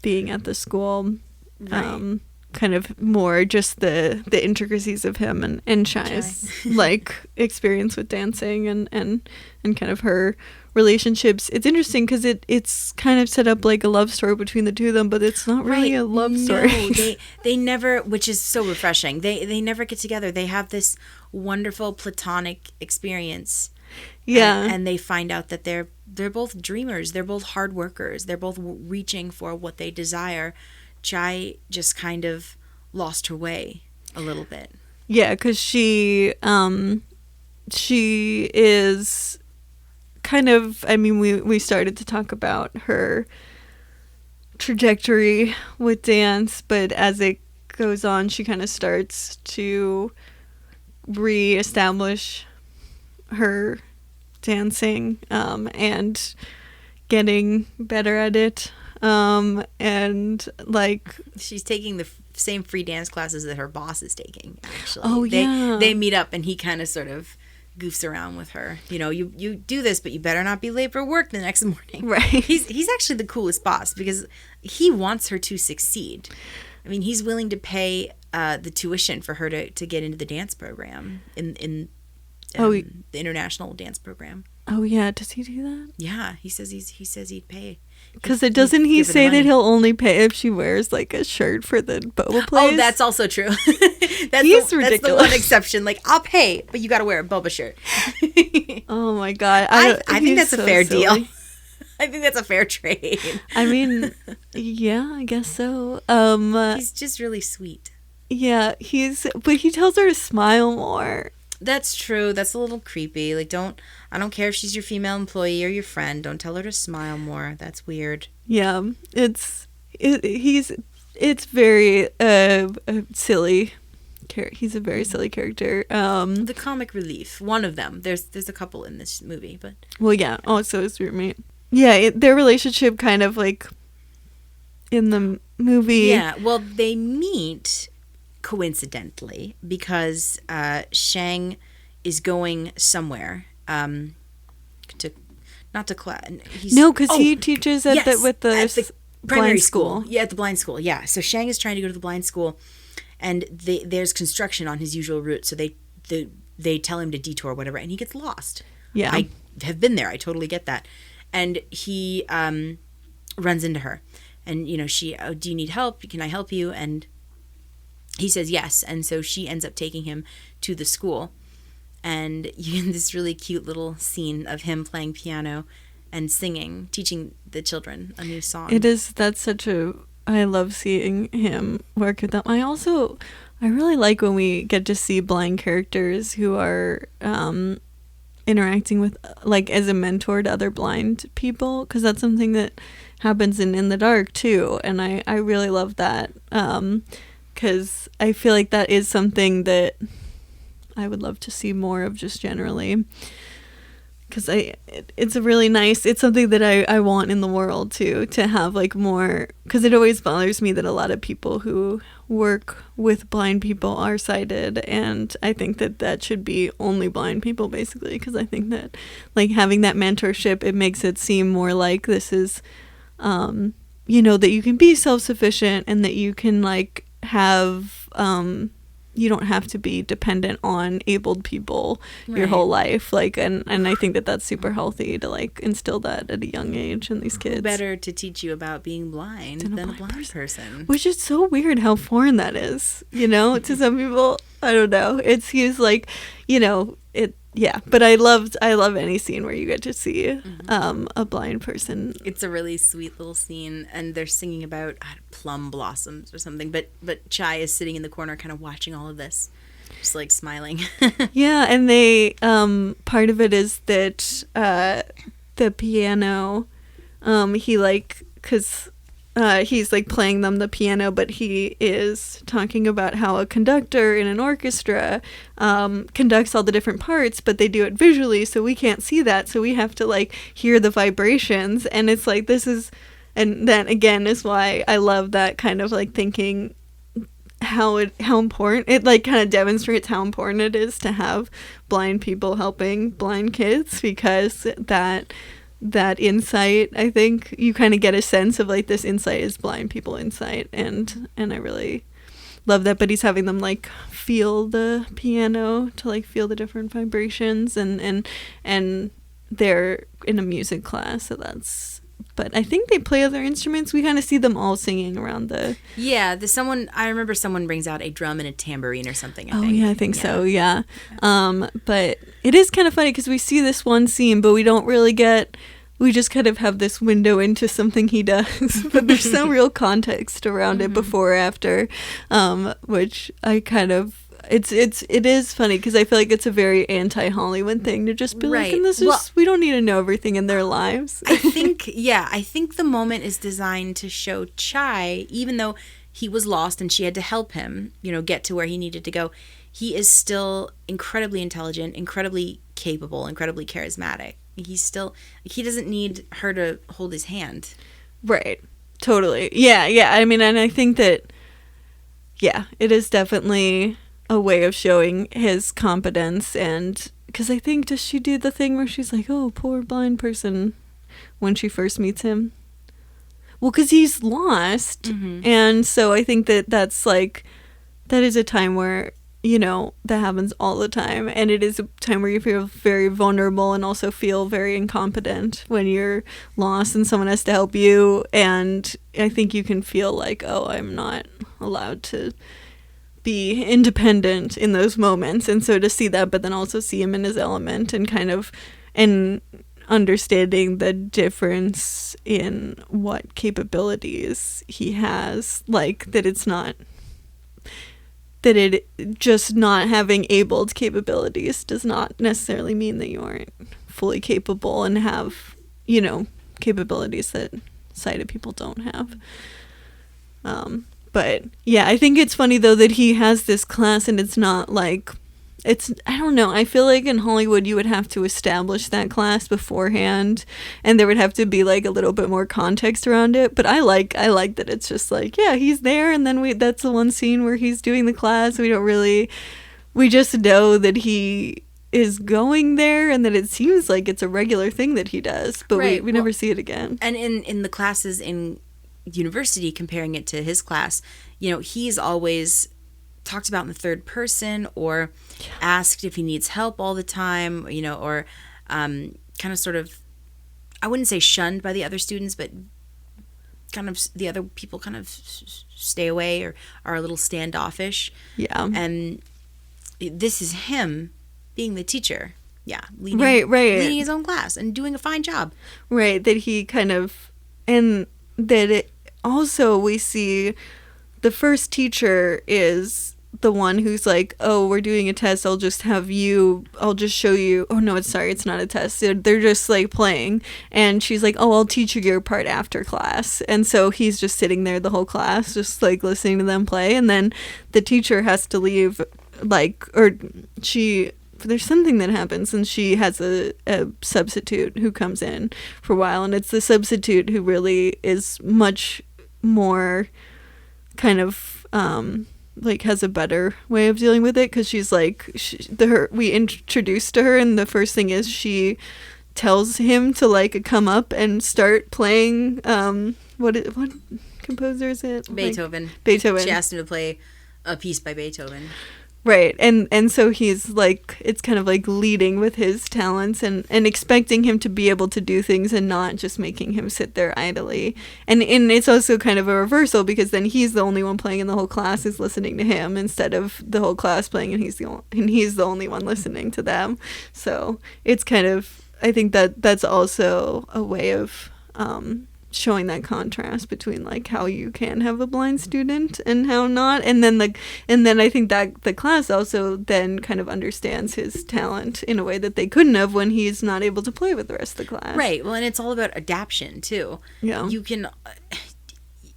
being at the school. Right. Kind of more just the intricacies of him and Shai's like experience with dancing and kind of her relationships. It's interesting because it's kind of set up like a love story between the two of them, but it's not really a love story. No, they never, which is so refreshing. They never get together. They have this wonderful platonic experience. Yeah. And they find out that they're both dreamers. They're both hard workers. They're both reaching for what they desire. Chai just kind of lost her way a little bit. Yeah, because she is kind of, I mean, we started to talk about her trajectory with dance, but as it goes on, she kind of starts to reestablish her dancing and getting better at it. And like she's taking the same free dance classes that her boss is taking, actually. Oh, yeah. They meet up and he kind of sort of goofs around with her. You know, you do this, but you better not be late for work the next morning. Right. He's actually the coolest boss because he wants her to succeed. I mean, he's willing to pay the tuition for her to get into the dance program in the international dance program. Oh yeah, does he do that? Yeah, he says he'd pay. Because doesn't he say that he'll only pay if she wears like a shirt for the boba place? Oh, that's also true. He's That's ridiculous. the one exception. Like, I'll pay, but you got to wear a boba shirt. Oh my god, I think that's so a fair silly. deal. I think that's a fair trade. I mean, yeah, I guess so. He's just really sweet. Yeah, but he tells her to smile more. That's true. That's a little creepy. Like, I don't care if she's your female employee or your friend. Don't tell her to smile more. That's weird. Yeah, it's very silly. He's a very silly character. The comic relief. One of them. There's a couple in this movie, but well, yeah. Also his roommate. Yeah, their relationship kind of like in the movie. yeah. Well, they meet coincidentally because Shang is going somewhere not to class. No, because he teaches at the primary blind school. Yeah, at the blind school. Yeah, so Shang is trying to go to the blind school, and there's construction on his usual route, so they tell him to detour, whatever, and he gets lost. Yeah, I have been there. I totally get that. And he runs into her, and she, oh, do you need help? Can I help you? And he says yes, and so she ends up taking him to the school, and you get this really cute little scene of him playing piano and singing, teaching the children a new song. I love seeing him work with them. I really like when we get to see blind characters who are interacting with, like, as a mentor to other blind people, because that's something that happens in the dark too, and I really love that. Because I feel like that is something that I would love to see more of just generally. Because it's a really nice, it's something that I want in the world too, to have like more, because it always bothers me that a lot of people who work with blind people are sighted, and I think that should be only blind people basically, because I think that like having that mentorship, it makes it seem more like this is, that you can be self-sufficient and that you can like have you don't have to be dependent on abled people your whole life, like, and I think that's super healthy to like instill that at a young age in these kids. Who better to teach you about being blind than a blind person? Which is so weird how foreign that is, to some people. I don't know. He's like, it. Yeah, but I love any scene where you get to see a blind person. It's a really sweet little scene, and they're singing about plum blossoms or something. But Chai is sitting in the corner, kind of watching all of this, just like smiling. Yeah, and they part of it is that the piano, he like, because he's like playing them the piano, but he is talking about how a conductor in an orchestra conducts all the different parts, but they do it visually, so we can't see that, so we have to like hear the vibrations. And it's like, this is, and that again is why I love that kind of like thinking, how important it like kind of demonstrates how important it is to have blind people helping blind kids, because that insight, I think you kind of get a sense of like, this insight is blind people insight, and I really love that. But he's having them like feel the piano to like feel the different vibrations, and they're in a music class, so that's, but I think they play other instruments. We kind of see them all singing around the... Yeah, I remember someone brings out a drum and a tambourine or something, I think. think. Yeah, I think so, yeah. But it is kind of funny because we see this one scene, but we don't really we just kind of have this window into something he does, but there's no real context around it before or after, which I kind of... It is funny because I feel like it's a very anti-Hollywood thing to just be like, and this is, we don't need to know everything in their lives. I think the moment is designed to show Chai, even though he was lost and she had to help him, get to where he needed to go, he is still incredibly intelligent, incredibly capable, incredibly charismatic. He doesn't need her to hold his hand. Right. Totally. Yeah. I mean, and I think that, yeah, it is definitely a way of showing his competence. And because I think, does she do the thing where she's like, oh, poor blind person, when she first meets him? Well, because he's lost. And so I think that's like, that is a time where, that happens all the time. And it is a time where you feel very vulnerable and also feel very incompetent when you're lost and someone has to help you. And I think you can feel like, oh, I'm not allowed to be independent in those moments. And so to see that, but then also see him in his element and kind of, and understanding the difference in what capabilities he has, like that it's not, that it just not having abled capabilities does not necessarily mean that you aren't fully capable and have, capabilities that sighted people don't have. But yeah, I think it's funny though that he has this class and it's not like, I don't know, I feel like in Hollywood you would have to establish that class beforehand and there would have to be like a little bit more context around it. But I like that it's just like, yeah, he's there, and then that's the one scene where he's doing the class. We just know that he is going there and that it seems like it's a regular thing that he does, but we never see it again. And in the classes in university, comparing it to his class, he's always talked about in the third person or asked if he needs help all the time, or kind of sort of, I wouldn't say shunned by the other students, but kind of the other people kind of stay away or are a little standoffish. Yeah. And this is him being the teacher. Yeah. Leading his own class and doing a fine job. Right. That he kind of, and that it also, we see the first teacher is the one who's like, oh, we're doing a test, I'll just show you, oh no, it's not a test, they're just like playing, and she's like, oh, I'll teach you your part after class. And so he's just sitting there the whole class just like listening to them play, and then the teacher has to leave, like, or there's something that happens and she has a substitute who comes in for a while, and it's the substitute who really is much more kind of like has a better way of dealing with it, because she's like, we introduced to her and the first thing is she tells him to like come up and start playing what composer is it? Beethoven. Beethoven. She asked him to play a piece by Beethoven. Right. And so he's like, it's kind of like leading with his talents and expecting him to be able to do things and not just making him sit there idly. And it's also kind of a reversal, because then he's the only one playing and the whole class is listening to him instead of the whole class playing and he's the only one listening to them. So it's kind of, I think that's also a way of showing that contrast between like how you can have a blind student and how not, and then I think that the class also then kind of understands his talent in a way that they couldn't have when he's not able to play with the rest of the class. Right. Well, and it's all about adaptation too. Yeah.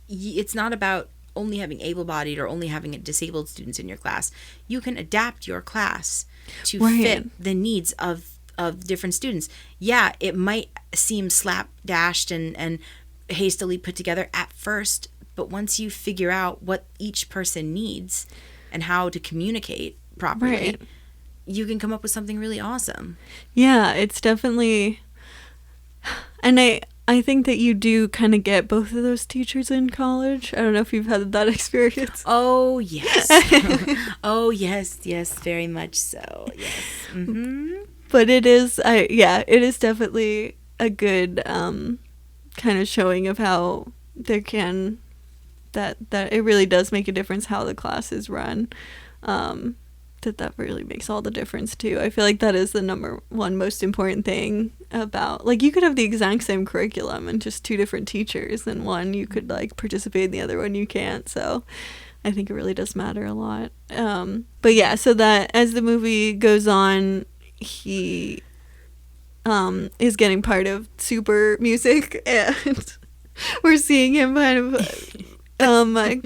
it's not about only having able-bodied or only having disabled students in your class. You can adapt your class to fit the needs of different students. Yeah, it might seem slapdashed and hastily put together at first, but once you figure out what each person needs and how to communicate properly, you can come up with something really awesome. Yeah, it's definitely, and I think that you do kind of get both of those teachers in college. I don't know if you've had that experience. Oh, yes. Oh, yes, very much so. Yes. Mm-hmm. But it is, it is definitely a good kind of showing of how there can, that it really does make a difference how the class is run. That really makes all the difference too. I feel like that is the number one most important thing about, like, you could have the exact same curriculum and just two different teachers, and one you could like participate in, the other one you can't. So I think it really does matter a lot. But yeah, so that as the movie goes on, he is getting part of super music, and we're seeing him kind of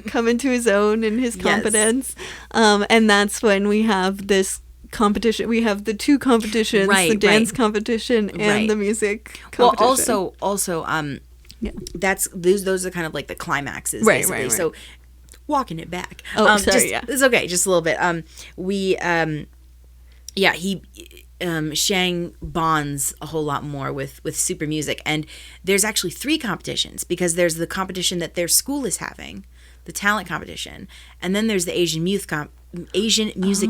come into his own and his competence. And that's when we have this competition. We have the two competitions, the dance competition and the music competition. Well, also that's those are kind of like the climaxes, basically. Right. So walking it back. Sorry, it's okay, just a little bit. Huang bonds a whole lot more with super music, and there's actually 3 competitions, because there's the competition that their school is having, the talent competition, and then there's the Asian music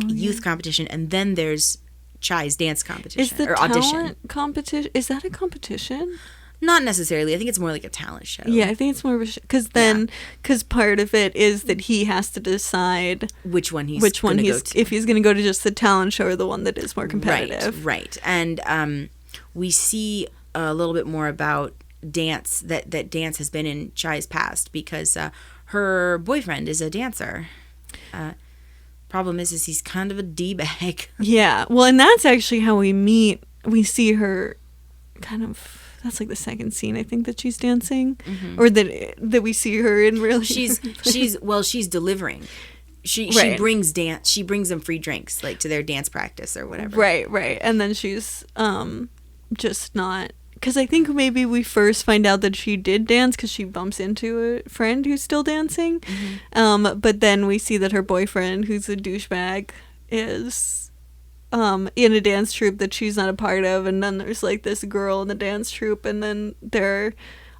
youth competition, and then there's Chai's dance competition. Is the or talent audition competition, is that a competition? Not necessarily. I think it's more like a talent show. Yeah, I think it's more of a show, because part of it is that he has to decide which one he's go to. If he's going to go to just the talent show or the one that is more competitive. Right. And we see a little bit more about dance, that dance has been in Chai's past, because her boyfriend is a dancer. Problem is he's kind of a D-bag. Yeah, well, and that's actually how we meet. We see her kind of. That's like the second scene, I think, that she's dancing, or that we see her in. Really, she's delivering. She brings dance. She brings them free drinks, like to their dance practice or whatever. Right, and then she's just not, because I think maybe we first find out that she did dance because she bumps into a friend who's still dancing, but then we see that her boyfriend, who's a douchebag, is in a dance troupe that she's not a part of, and then there's like this girl in the dance troupe, and then they're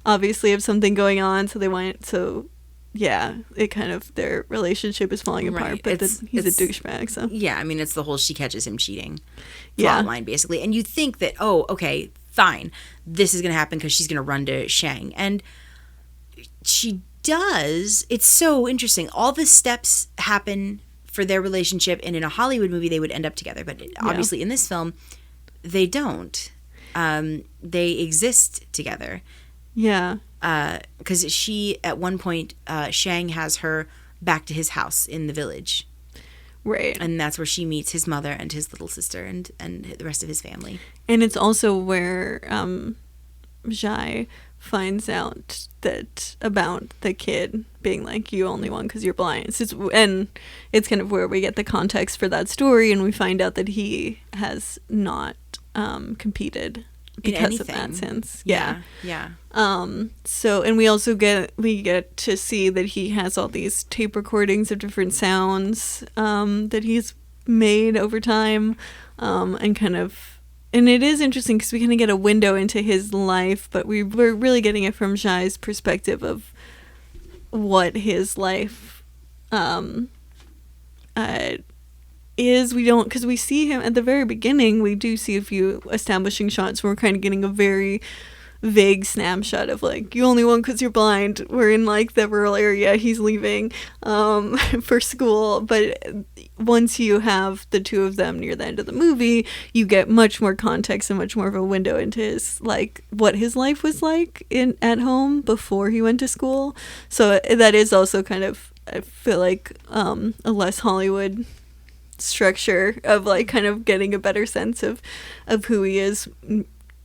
obviously have something going on, it kind of, their relationship is falling apart, but he's a douchebag, so yeah, I mean, it's the whole she catches him cheating plot line, basically. And you think that, oh, okay, fine, this is gonna happen because she's gonna run to Huang, and she does. It's so interesting. All the steps happen for their relationship, and in a Hollywood movie they would end up together, but obviously in this film they don't. They exist together, because she, at one point, Huang has her back to his house in the village, right, and that's where she meets his mother and his little sister and the rest of his family. And it's also where Jai finds out that about the kid being like, you only won because you're blind. And it's kind of where we get the context for that story, and we find out that he has not competed because of that since. Yeah. So, and we also get to see that he has all these tape recordings of different sounds that he's made over time, and it is interesting because we kind of get a window into his life, but we're really getting it from Jai's perspective of what his life is. We don't, because we see him at the very beginning, we do see a few establishing shots where we're kind of getting a very vague snapshot of like, you only won because you're blind. We're in like the rural area, he's leaving for school, but once you have the two of them near the end of the movie, you get much more context and much more of a window into his, like, what his life was like at home before he went to school. So that is also kind of, I feel like, a less Hollywood structure of like kind of getting a better sense of who he is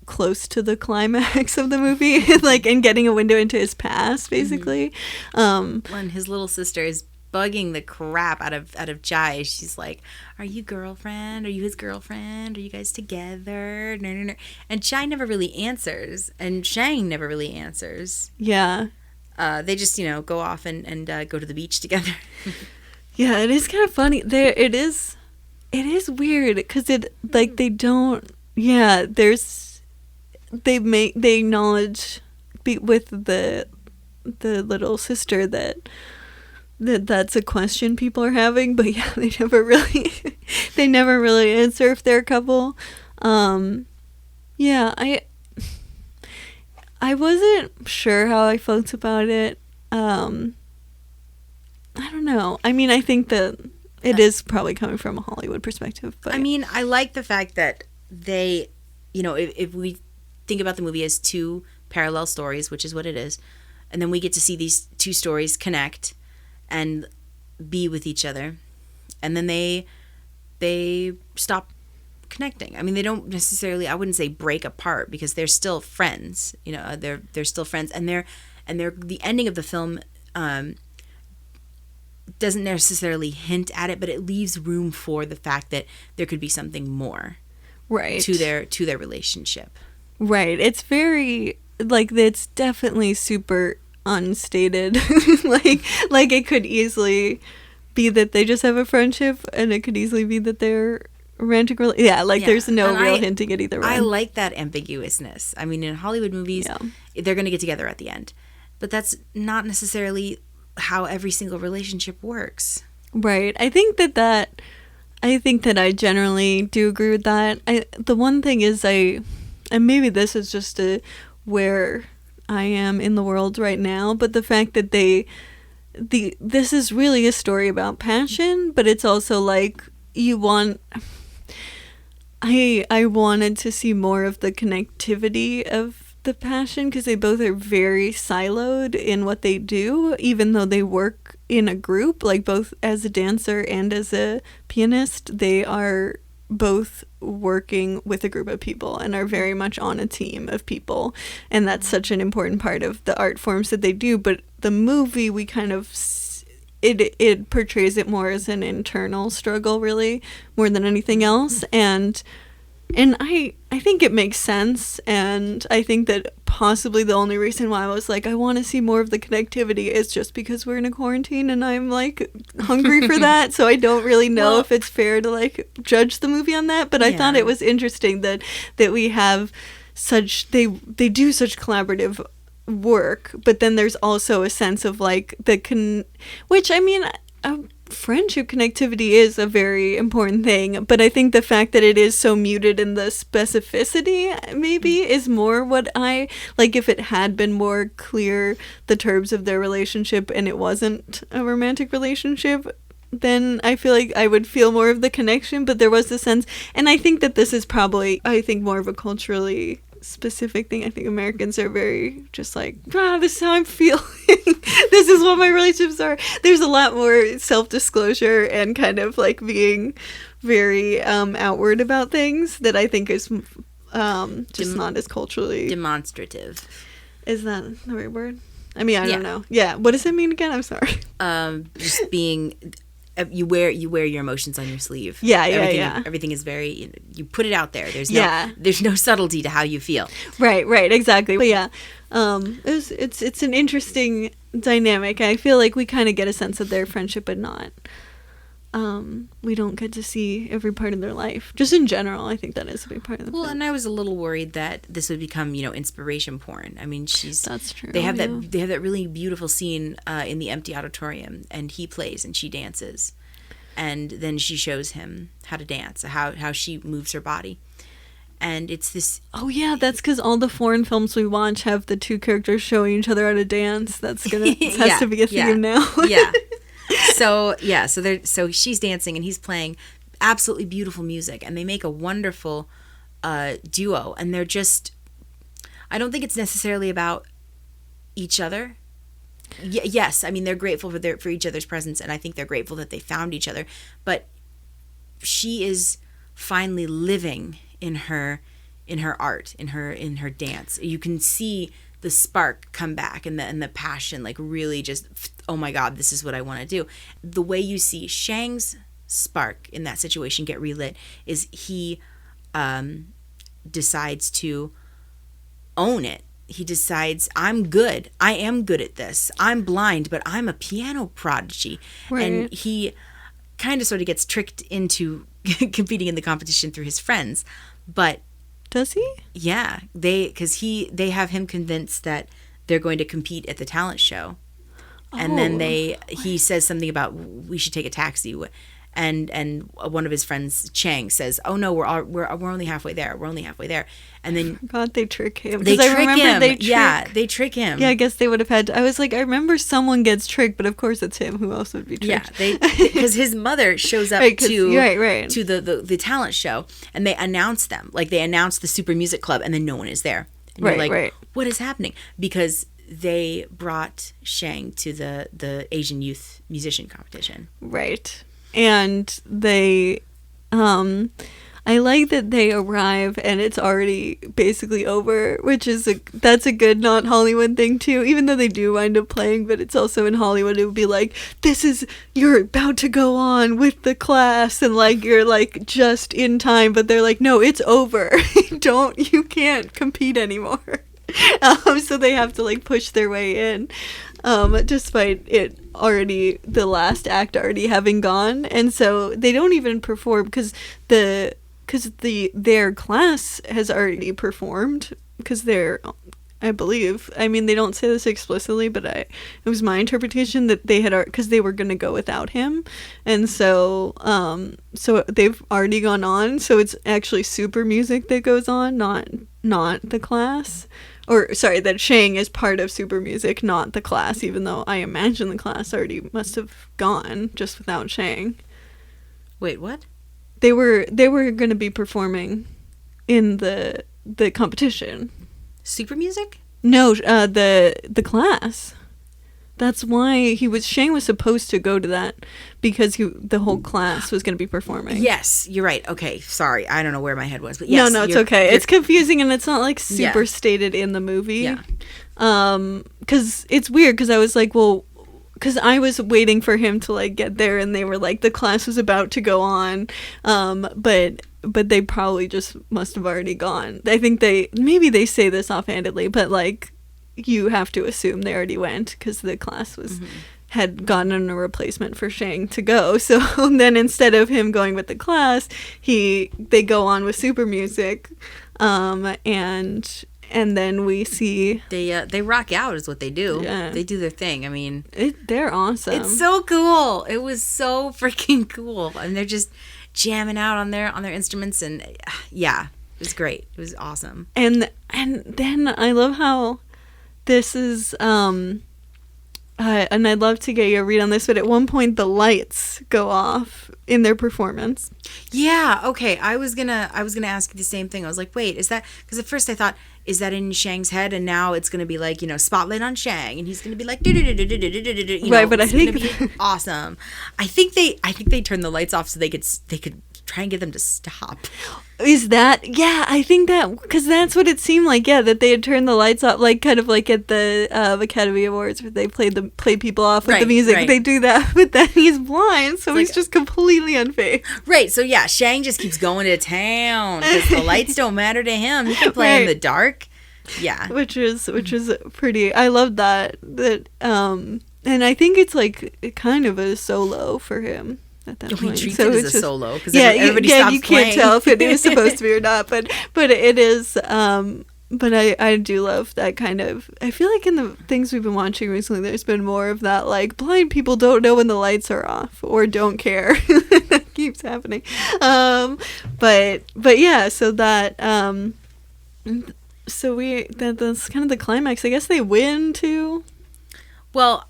close to the climax of the movie, like, and getting a window into his past, basically. When his little sister is bugging the crap out of Jai, she's like, "Are you girlfriend? Are you his girlfriend? Are you guys together?" No, no, no. And Jai never really answers, and Xiang never really answers. Yeah. They just, go off and go to the beach together. Yeah, it is kind of funny. It is weird because they don't. Yeah, they acknowledge with the little sister that's a question people are having, but yeah, they never really answer if they're a couple. Yeah, I wasn't sure how I felt about it. I don't know. I mean, I think that it is probably coming from a Hollywood perspective, but I mean, I like the fact that they, if we think about the movie as two parallel stories, which is what it is, and then we get to see these two stories connect and be with each other, and then they stop connecting. I mean, they don't necessarily, I wouldn't say break apart, because they're still friends. They're still friends, and they're the ending of the film doesn't necessarily hint at it, but it leaves room for the fact that there could be something more, right, to their relationship. Right. It's very, like, it's definitely super unstated. like it could easily be that they just have a friendship, and it could easily be that they're romantic. There's no real hinting at either one. I like that ambiguousness. I mean, in Hollywood movies, they're going to get together at the end, but that's not necessarily how every single relationship works. Right. I think that I generally do agree with that. The one thing is and maybe this is just where I am in the world right now, but the fact that this is really a story about passion, but it's also like I wanted to see more of the connectivity of the passion, because they both are very siloed in what they do, even though they work in a group, like both as a dancer and as a pianist. They are both working with a group of people and are very much on a team of people, and that's such an important part of the art forms that they do. But the movie, we kind of it portrays it more as an internal struggle, really, more than anything else. And I think it makes sense, and I think that possibly the only reason why I was like, I want to see more of the connectivity is just because we're in a quarantine and I'm like hungry for that. So I don't really know if it's fair to like judge the movie on that, but I thought it was interesting that we have such, they do such collaborative work, but then there's also a sense of like which, I mean, friendship connectivity is a very important thing, but I think the fact that it is so muted in the specificity maybe is more what I like. If it had been more clear the terms of their relationship and it wasn't a romantic relationship, then I feel like I would feel more of the connection. But there was the sense, and I think that this is probably, I think, more of a culturally specific thing. I think Americans are very just like, this is how I'm feeling. This is what my relationships are. There's a lot more self-disclosure and kind of like being very outward about things that I think is just not as culturally demonstrative. Is that the right word? I mean, I don't know. Yeah. What does it mean again? I'm sorry. Just being, you wear your emotions on your sleeve. Everything is very, you put it out there. There's no subtlety to how you feel. Right, exactly. But yeah, it's an interesting dynamic. I feel like we kind of get a sense of their friendship, but not. We don't get to see every part of their life. Just in general, I think that is a big part of the film. And I was a little worried that this would become, inspiration porn. I mean, that's true. They have that really beautiful scene in the empty auditorium, and he plays and she dances, and then she shows him how to dance, how she moves her body, and it's this. Oh yeah, that's because all the foreign films we watch have the two characters showing each other how to dance. That's has to be a theme now. Yeah. So she's dancing and he's playing absolutely beautiful music, and they make a wonderful duo, and they're just, I don't think it's necessarily about each other. Yes, I mean, they're grateful for each other's presence, and I think they're grateful that they found each other, but she is finally living in her in her art, in her dance. You can see the spark come back and the passion, like really just, oh my God, this is what I want to do. The way you see Shang's spark in that situation get relit is he decides to own it. He decides, I'm good. I am good at this. I'm blind, but I'm a piano prodigy. Right. And he kind of sort of gets tricked into competing in the competition through his friends. But does he? yeah, they have him convinced that they're going to compete at the talent show. And then he says something about we should take a taxi. And one of his friends, Chang, says, "Oh no, we're only halfway there. We're only halfway there." And then God, they trick him. They 'Cause I trick remember him. they trick- Yeah, they trick him. Yeah, I guess they would have had to, I was like, I remember someone gets tricked, but of course it's him. Who else would be tricked? Yeah, because his mother shows up Right, to the talent show, and they announce them. Like they announce the Super Music Club, and then no one is there. And you're like, right. What is happening? Because they brought Shang to the Asian Youth Musician Competition. Right. And they, I like that they arrive and it's already basically over, which is that's a good not Hollywood thing too, even though they do wind up playing, but it's also in Hollywood, it would be like, you're about to go on with the class and like, you're like just in time, but they're like, no, it's over. You can't compete anymore. So they have to like push their way in, despite the last act already having gone, and so they don't even perform because their class has already performed because I believe, I mean, they don't say this explicitly, but it was my interpretation that they had, because they were going to go without him, and so they've already gone on, so it's actually Super Music that goes on, not the class. Or, sorry, that Shang is part of Super Music, not the class, even though I imagine the class already must have gone just without Shang. Wait, what? They were going to be performing in the competition. Super Music? No, the class. That's why Shang was supposed to go to that, because the whole class was going to be performing. Yes, you're right. Okay, sorry. I don't know where my head was, but yes. No, it's okay. It's confusing and it's not like super stated in the movie. Yeah. Because it's weird, because I was like, well, because I was waiting for him to like get there and they were like, the class was about to go on. But they probably just must have already gone. I think maybe they say this offhandedly, but like, you have to assume they already went because the class had gotten a replacement for Shang to go. So then instead of him going with the class, they go on with Super Music, and then we see they rock out is what they do. Yeah. They do their thing. I mean, they're awesome. It's so cool. It was so freaking cool, and they're just jamming out on their instruments, and yeah, it was great. It was awesome. And then I love how this is, and I'd love to get your read on this, but at one point the lights go off in their performance. Yeah, okay. I was gonna ask you the same thing. I was like, wait, is that, because at first I thought, is that in Shang's head, and now it's gonna be like, spotlight on Shang, and he's gonna be like, right? But I think it's gonna be awesome. I think they turned the lights off so they could try and get them to stop. Is that, yeah, I think that, because that's what it seemed like, yeah, that they had turned the lights off, like kind of like at the Academy Awards where they play people off with the music. Right. They do that, but then he's blind, so he's just completely unfazed. Right, so yeah, Shang just keeps going to town because the lights don't matter to him. He can play in the dark. Yeah. Which is pretty, I love that, and I think it's like kind of a solo for him. At that point. Treats it as a solo because everybody stops you playing. Can't tell if it was supposed to be or not, but it is. But I do love that kind of. I feel like in the things we've been watching recently, there's been more of that, like blind people don't know when the lights are off or don't care. That keeps happening. But yeah, so that that's kind of the climax. I guess they win too. Well,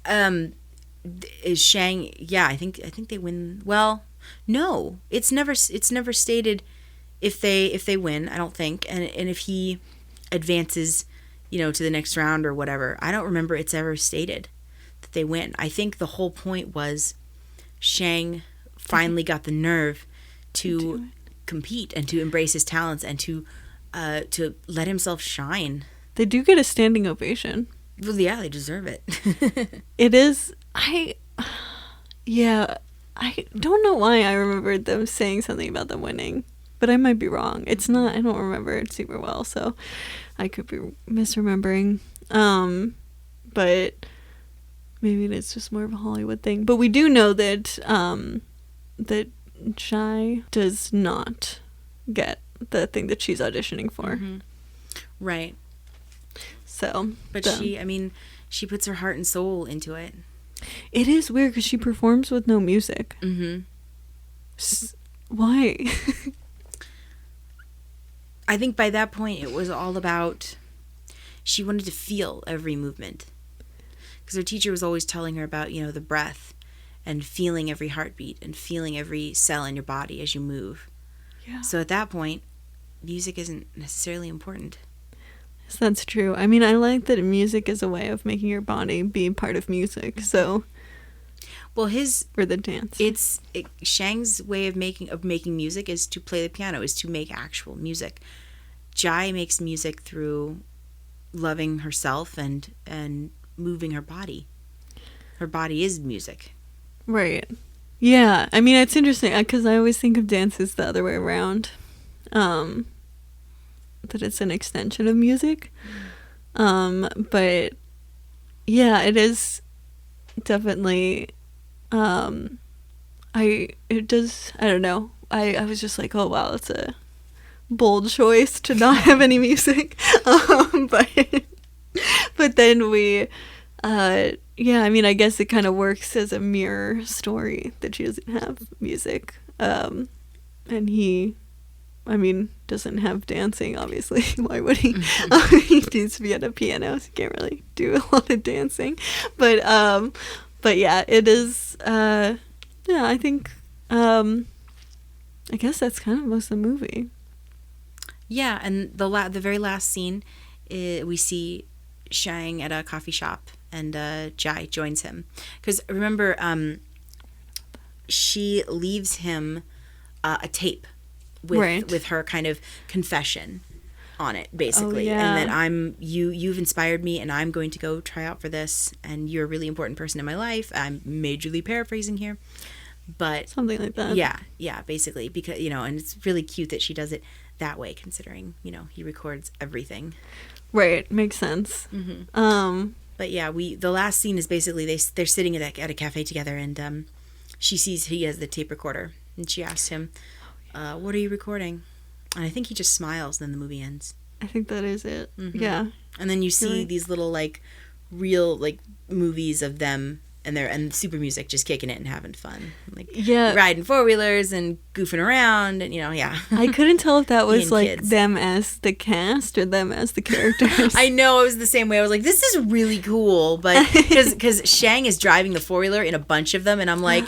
is Shang? Yeah, I think they win. Well, no, it's never stated if they win. I don't think, and if he advances, to the next round or whatever. I don't remember it's ever stated that they win. I think the whole point was Shang finally got the nerve to compete and to embrace his talents and to to let himself shine. They do get a standing ovation. Well, yeah, they deserve it. It is, yeah, I don't know why I remembered them saying something about them winning, but I might be wrong. It's not, I don't remember it super well, so I could be misremembering. But maybe it's just more of a Hollywood thing. But we do know that, that Jai does not get the thing that she's auditioning for. Mm-hmm. Right. So, but she puts her heart and soul into it. It is weird because she performs with no music. Mm-hmm. Why? I think by that point it was all about, she wanted to feel every movement. Because her teacher was always telling her about, the breath and feeling every heartbeat and feeling every cell in your body as you move. Yeah. So at that point, music isn't necessarily important. Yes, that's true. I mean, I like that music is a way of making your body be part of music. So, well, for the dance, Xiang's way of making music is to play the piano, is to make actual music. Jai makes music through loving herself and moving her body. Her body is music. Right. Yeah. I mean, it's interesting because I always think of dance as the other way around. That it's an extension of music. But yeah, it is definitely, I don't know. I was just like, oh wow, it's a bold choice to not have any music. But then yeah, I mean, I guess it kind of works as a mirror story that she doesn't have music. And he, I mean, doesn't have dancing, obviously. Why would he? He needs to be at a piano, so he can't really do a lot of dancing. But yeah, it is, yeah, I think, I guess that's kind of most of the movie. Yeah, and the very last scene, we see Xiang at a coffee shop, and Jai joins him. Because remember, she leaves him a tape with her kind of confession on it, basically. Oh, yeah. And that you've inspired me, and I'm going to go try out for this, and you're a really important person in my life. I'm majorly paraphrasing here, but something like that. Yeah, basically, because and it's really cute that she does it that way, considering he records everything. Right, makes sense. Mm-hmm. But yeah, the last scene is basically they're sitting at a cafe together, and she sees he has the tape recorder, and she asks him, what are you recording? And I think he just smiles, then the movie ends. I think that is it. Mm-hmm. Yeah. And then you see these little real movies of them and super music just kicking it and having fun. Riding 4-wheelers and goofing around, and yeah. I couldn't tell if that was kids. them as the cast or them as the characters. I know, it was the same way. I was like, this is really cool, but because Xiang is driving the 4-wheeler in a bunch of them, and I'm like,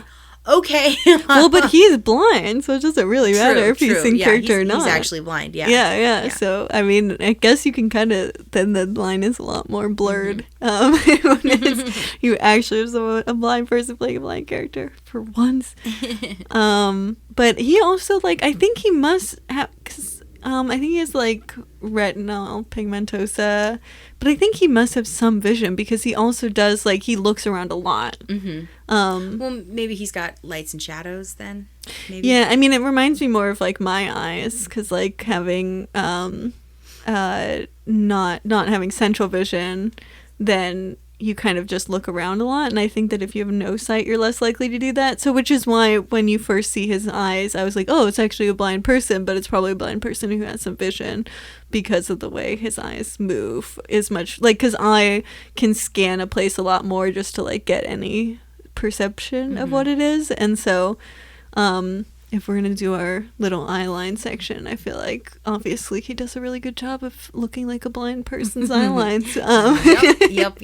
okay. Well, but he's blind, so it doesn't really matter if he's in character or not. He's actually blind, yeah. Yeah. So, I mean, I guess you can kind of, then the line is a lot more blurred. Mm-hmm. When you actually have a blind person playing a blind character for once. But he also, I think he must have, because I think he has, retinal pigmentosa, but I think he must have some vision because he also does, he looks around a lot. Mm-hmm. Well, maybe he's got lights and shadows then. Maybe. Yeah, I mean, it reminds me more of my eyes because having not having central vision, then you kind of just look around a lot, and I think that if you have no sight, you're less likely to do that. So, which is why when you first see his eyes, I was like, oh, it's actually a blind person, but it's probably a blind person who has some vision because of the way his eyes move. Is much because I can scan a place a lot more just to get any perception of what it is, and so if we're gonna do our little eye line section, I feel like obviously he does a really good job of looking like a blind person's eye lines. Yep.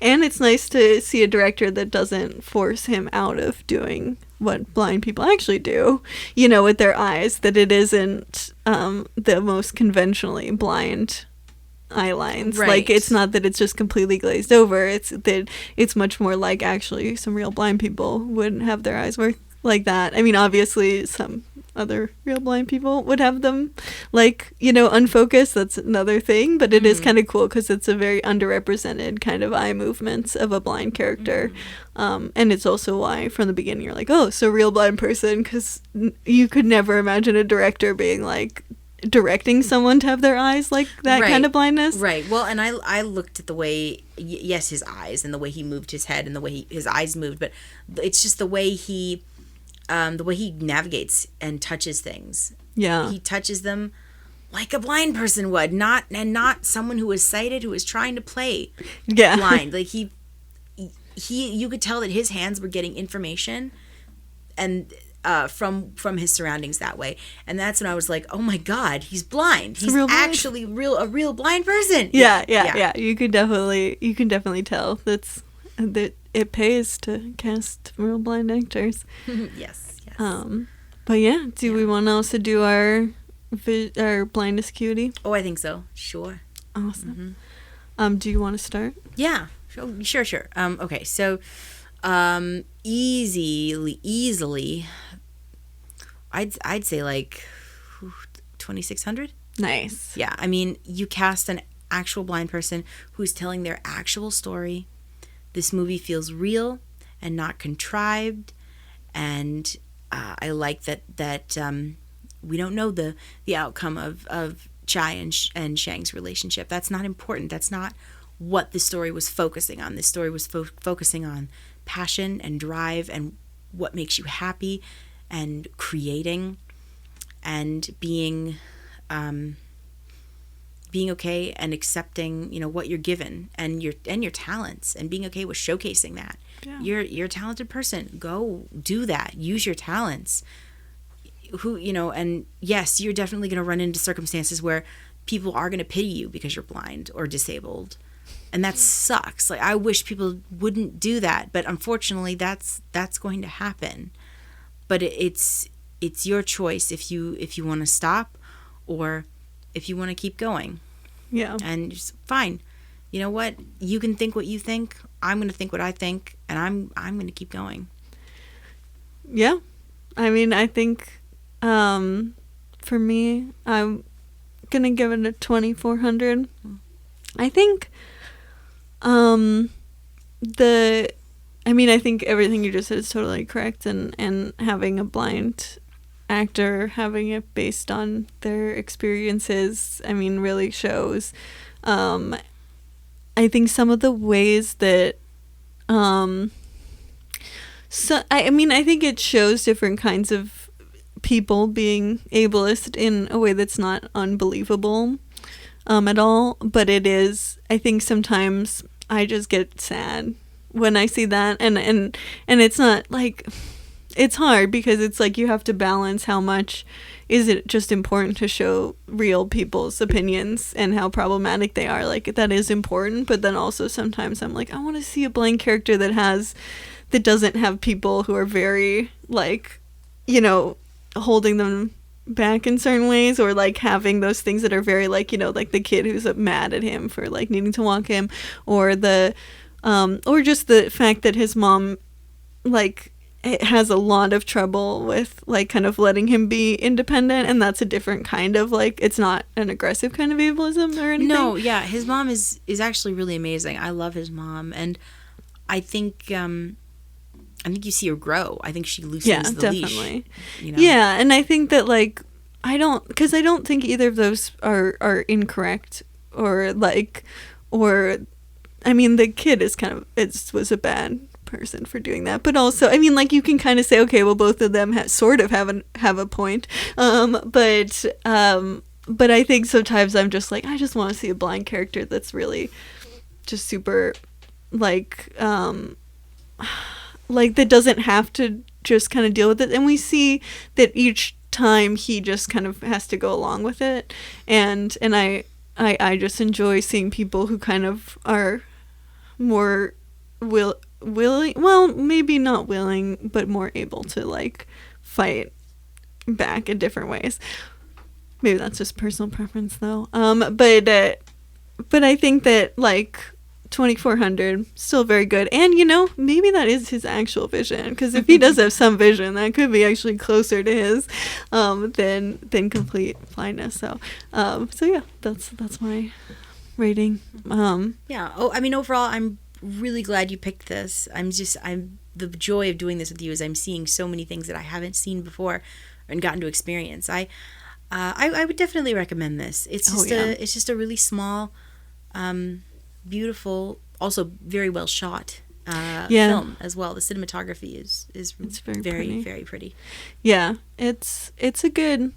And it's nice to see a director that doesn't force him out of doing what blind people actually do, with their eyes, that it isn't the most conventionally blind eye lines. Right. It's not that it's just completely glazed over, it's that it's much more actually some real blind people wouldn't have their eyes work like that. I mean, obviously some other real blind people would have them, like, you know, unfocused. That's another thing, but it is kind of cool because it's a very underrepresented kind of eye movements of a blind character. And it's also why from the beginning you're like, oh, so real blind person, because you could never imagine a director being like directing someone to have their eyes like that kind of blindness. Right. Well, and I looked at the way, yes, his eyes and the way he moved his head and the way his eyes moved, but it's just the way he navigates and touches things. Yeah. He touches them like a blind person would, not someone who is sighted, who is trying to play blind. Like he you could tell that his hands were getting information and from his surroundings that way. And that's when I was like, oh my God, he's blind. He's actually a real blind person. Yeah. You can definitely tell that it pays to cast real blind actors. Yes. But yeah, do we want to also do our blindness acuity? Oh, I think so. Sure. Awesome. Do you want to start? Yeah. Sure. Okay. So, easily, I'd say like 2,600. Nice. Yeah. I mean, you cast an actual blind person who's telling their actual story. This movie feels real and not contrived, and I like that we don't know the outcome of Chai and Xiang's relationship. That's not important. That's not what the story was focusing on. This story was focusing on passion and drive and what makes you happy and creating and being okay and accepting, you know, what you're given and your talents and being okay with showcasing that. Yeah. You're a talented person. Go do that. Use your talents. And yes, you're definitely going to run into circumstances where people are going to pity you because you're blind or disabled. And that sucks. Like, I wish people wouldn't do that, but unfortunately that's going to happen. But it's your choice if you want to stop or if you want to keep going. Yeah. And just fine. You know what? You can think what you think. I'm going to think what I think, and I'm going to keep going. Yeah. I mean, I think for me, I'm going to give it a 2,400. I think I think everything you just said is totally correct, and having a blind actor, having it based on their experiences, I mean, really shows. I think some of the ways that I think it shows different kinds of people being ableist in a way that's not unbelievable at all, but it is, I think sometimes I just get sad when I see that, and it's not like, it's hard because it's like you have to balance how much is it just important to show real people's opinions and how problematic they are. Like, that is important, but then also sometimes I'm like, I want to see a blind character that doesn't have people who are very, like, you know, holding them back in certain ways, or like having those things that are very, like, you know, like the kid who's mad at him for like needing to walk him, or or just the fact that his mom, like, it has a lot of trouble with, like, kind of letting him be independent, and that's a different kind of, like, it's not an aggressive kind of ableism or anything. No, yeah, his mom is actually really amazing. I love his mom, and I think you see her grow. I think she loosens the leash. You know? Yeah, and I think that, like, I don't think either of those are incorrect, or like, or, I mean, the kid is was a bad person for doing that, but also, I mean, like, you can kind of say, okay, well, both of them have a point, but I think sometimes I'm just like, I just want to see a blind character that's really just super, like that doesn't have to just kind of deal with it, and we see that each time he just kind of has to go along with it, and I just enjoy seeing people who kind of are more willing, well, maybe not willing, but more able to, like, fight back in different ways. Maybe that's just personal preference, though. But I think that, like, 2400, still very good. And, maybe that is his actual vision, because if he does have some vision, that could be actually closer to his than complete blindness. So yeah, that's my rating. Yeah. Oh, I mean, overall, I'm really glad you picked this. The joy of doing this with you is I'm seeing so many things that I haven't seen before and gotten to experience. I would definitely recommend this. It's just a really small, beautiful, also very well shot film as well. The cinematography is it's very pretty. very pretty. Yeah, it's a good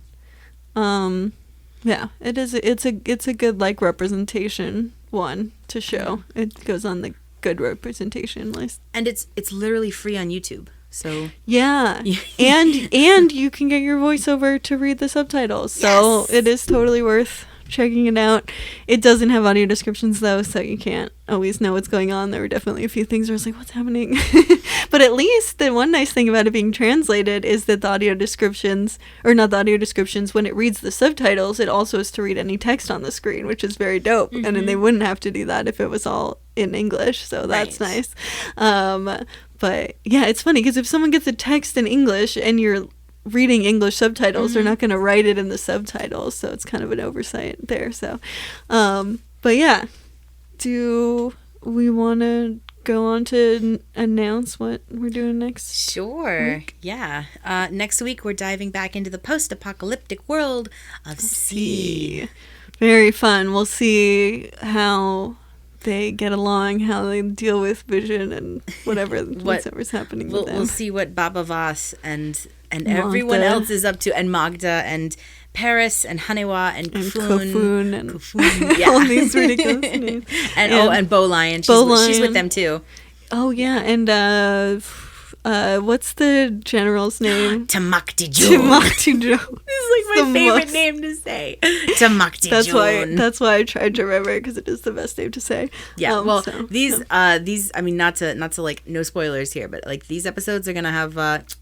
it is. It's a good representation one to show. It goes on the good representation list, and it's literally free on YouTube. So yeah, and you can get your voiceover to read the subtitles. So yes. It is totally worth checking it out. It doesn't have audio descriptions though, so you can't always know what's going on. There were definitely a few things where I was like, what's happening? But at least the one nice thing about it being translated is that the audio descriptions, or not the audio descriptions, when it reads the subtitles, it also is to read any text on the screen, which is very dope. And then they wouldn't have to do that if it was all in English, so that's nice. But yeah, it's funny because if someone gets a text in English and you're reading English subtitles, they're not going to write it in the subtitles, so it's kind of an oversight there. So but yeah, do we want to go on to announce what we're doing next? Sure. Yeah. Next week we're diving back into the post-apocalyptic world of C. Very fun. We'll see how they get along, how they deal with Vision and whatever's happening with them. We'll see what Baba Voss and everyone else is up to, and Magda and Paris and Hanewa and Kofun and all these ridiculous names. And Bo Lion. She's with them too. Oh yeah, and what's the general's name? Tamakti Jun. Tamakti Jun. This is like my favorite name to say. Tamakti Jun. That's why I tried to remember, because it is the best name to say. Yeah. These I mean, not to like, no spoilers here, but like these episodes are gonna have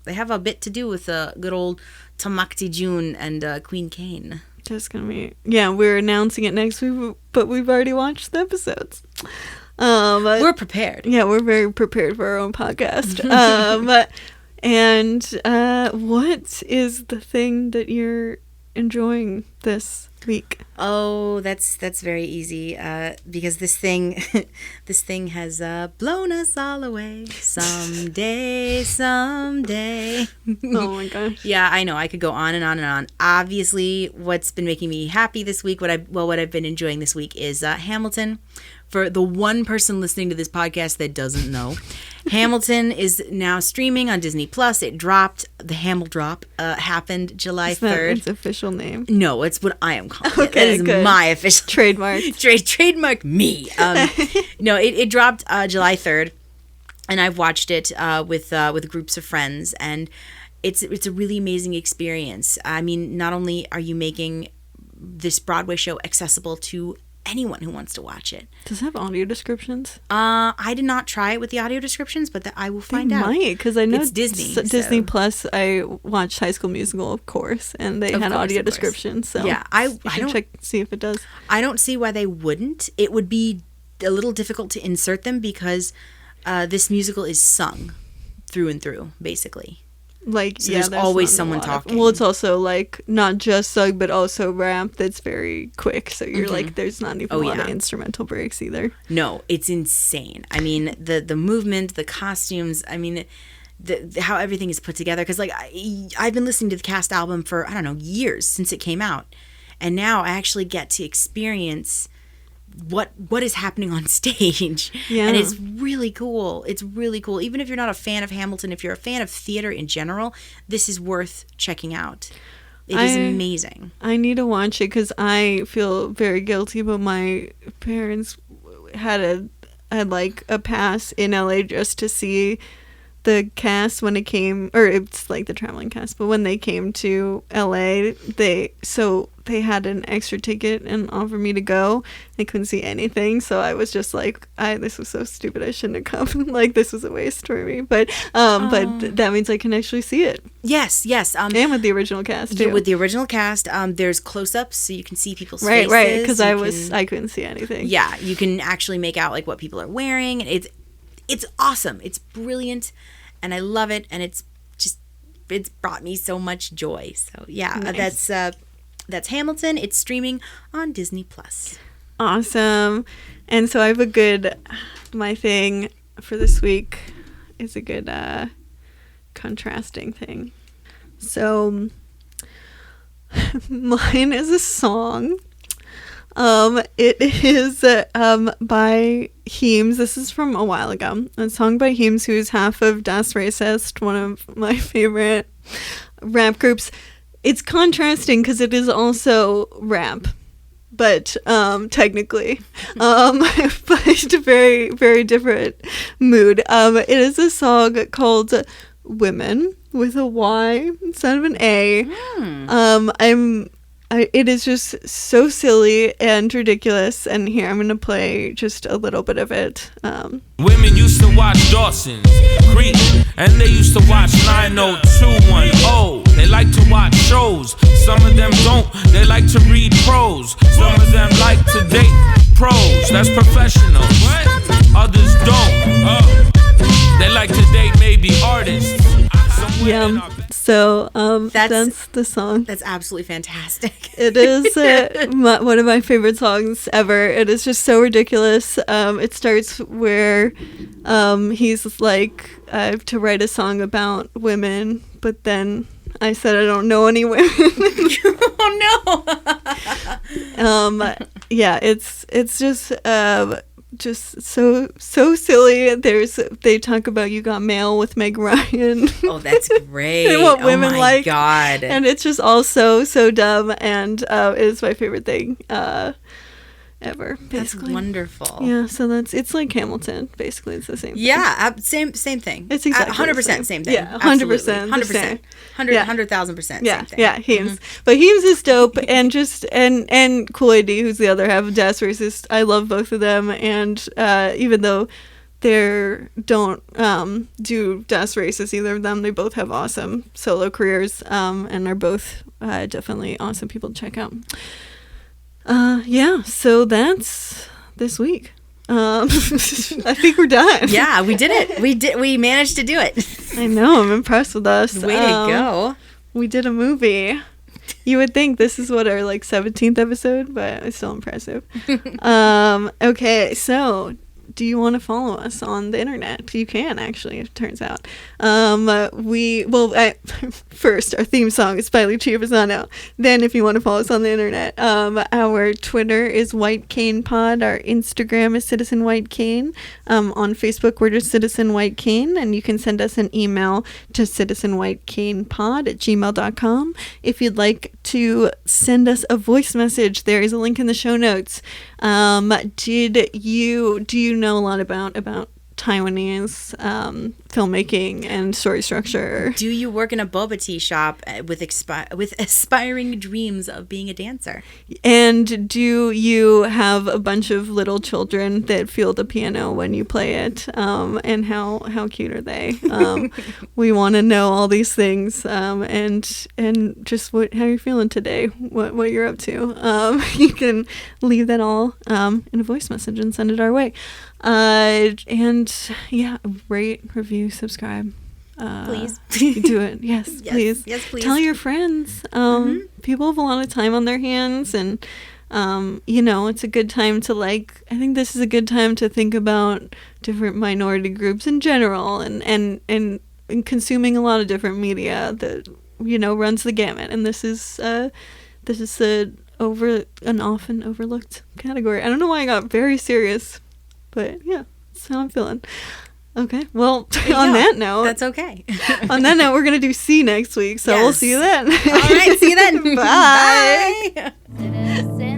they have a bit to do with good old Tamakti Jun and Queen Kane. Just gonna be we're announcing it next week, but we've already watched the episodes. We're prepared. Yeah, we're very prepared for our own podcast. And what is the thing that you're enjoying this week? Oh, that's very easy. Because this thing has blown us all away. Someday. Oh my gosh. Yeah, I know. I could go on and on and on. Obviously, what's been making me happy this week, what I've been enjoying this week is Hamilton. For the one person listening to this podcast that doesn't know, Hamilton is now streaming on Disney Plus. It dropped. The Hamil drop happened July 3rd. Its official name? No, it's what I am calling it. Okay, That is good. my official Trademark. Trademark me. No, it dropped July 3rd, and I've watched it with groups of friends, and it's a really amazing experience. I mean, not only are you making this Broadway show accessible to anyone who wants to watch it. Does it have audio descriptions? I did not try it with the audio descriptions, but I will find out. Might, because I know it's Disney. Disney Plus. I watched High School Musical, of course, and they had audio descriptions. So yeah, I should check, see if it does. I don't see why they wouldn't. It would be a little difficult to insert them because this musical is sung through and through, basically. Like, so there's always someone talking. Well, it's also like not just sung, but also rap that's very quick. So you're like, there's not even a lot of instrumental breaks either. No, it's insane. I mean, the movement, the costumes. I mean, how everything is put together. Because like I've been listening to the cast album for years since it came out, and now I actually get to experience what is happening on stage. Yeah. And it's really cool. It's really cool. Even if you're not a fan of Hamilton, if you're a fan of theater in general, this is worth checking out. It is amazing. I need to watch it because I feel very guilty, but my parents had a pass in LA just to see the cast, when it came, or it's like the traveling cast, but when they came to LA, they had an extra ticket and offered me to go. They couldn't see anything, so I was just like, this was so stupid, I shouldn't have come. Like, this was a waste for me. But that means I can actually see it. Yes. And with the original cast too. With the original cast, there's close-ups, so you can see people's faces. Right, because I couldn't see anything. Yeah, you can actually make out like what people are wearing. It's awesome. It's brilliant, and I love it. And it's brought me so much joy. So yeah, nice. That's Hamilton. It's streaming on Disney Plus. Awesome. And so I have my thing for this week is a good contrasting thing. So mine is a song. It is by Heems. This is from a while ago. A song by Heems, who's half of Das Racist, one of my favorite rap groups. It's contrasting because it is also rap, but technically, but a very, very different mood. It is a song called "Women" with a Y instead of an A. It is just so silly and ridiculous, and here I'm going to play just a little bit of it. Women used to watch Dawson's Creek, and they used to watch 90210. They like to watch shows. Some of them don't. They like to read prose. Some of them like to date pros. That's professional. Others don't. They like to date maybe artists. Yeah. So that's the song. That's absolutely fantastic. It is one of my favorite songs ever. It is just so ridiculous. It starts where he's like, I have to write a song about women, but then I said I don't know any women. Oh no. Yeah, it's just so silly. They talk about You Got Mail with Meg Ryan. Oh, that's great. And what women like. Oh my God. And it's just all so dumb, and it is my favorite thing ever, basically. That's wonderful. Yeah, so it's like Hamilton, basically. It's the same thing. Yeah, same thing. It's exactly 100% same thing. Yeah, 100%. 100%. 100,000% yeah, same thing. Yeah, Heems. But Heems is dope, and just and Kool-Aid, who's the other half of Das Racist. I love both of them, and even though they don't do Das Racist, either of them, they both have awesome solo careers, and are both definitely awesome people to check out. Yeah, so that's this week. I think we're done. Yeah, we did it. We managed to do it. I know, I'm impressed with us. Way to go. We did a movie. You would think this is what our 17th episode, but it's still impressive. Okay, so do you want to follow us on the internet? You can, actually, it turns out. First, our theme song is by Lucia Fasano. Then, if you want to follow us on the internet, our Twitter is White Cane Pod. Our Instagram is Citizen White Cane. On Facebook, we're just Citizen White Cane, and you can send us an email to citizenwhitecanepod@gmail.com. If you'd like to send us a voice message, there is a link in the show notes. Do you know a lot about Taiwanese filmmaking and story structure? Do you work in a boba tea shop with aspiring dreams of being a dancer? And do you have a bunch of little children that feel the piano when you play it? And how cute are they? We want to know all these things, and just how you're feeling today, what you're up to. You can leave that all in a voice message and send it our way. And yeah, rate, review, subscribe. Please. Do it. Yes, please. Yes, please. Tell your friends. People have a lot of time on their hands, and it's a good time to I think this is a good time to think about different minority groups in general, and consuming a lot of different media that runs the gamut. And this is an often overlooked category. I don't know why I got very serious. But yeah, that's how I'm feeling. Okay, well, on that note... That's okay. On that note, we're going to do C next week, so we'll see you then. All right, see you then. Bye. Citizen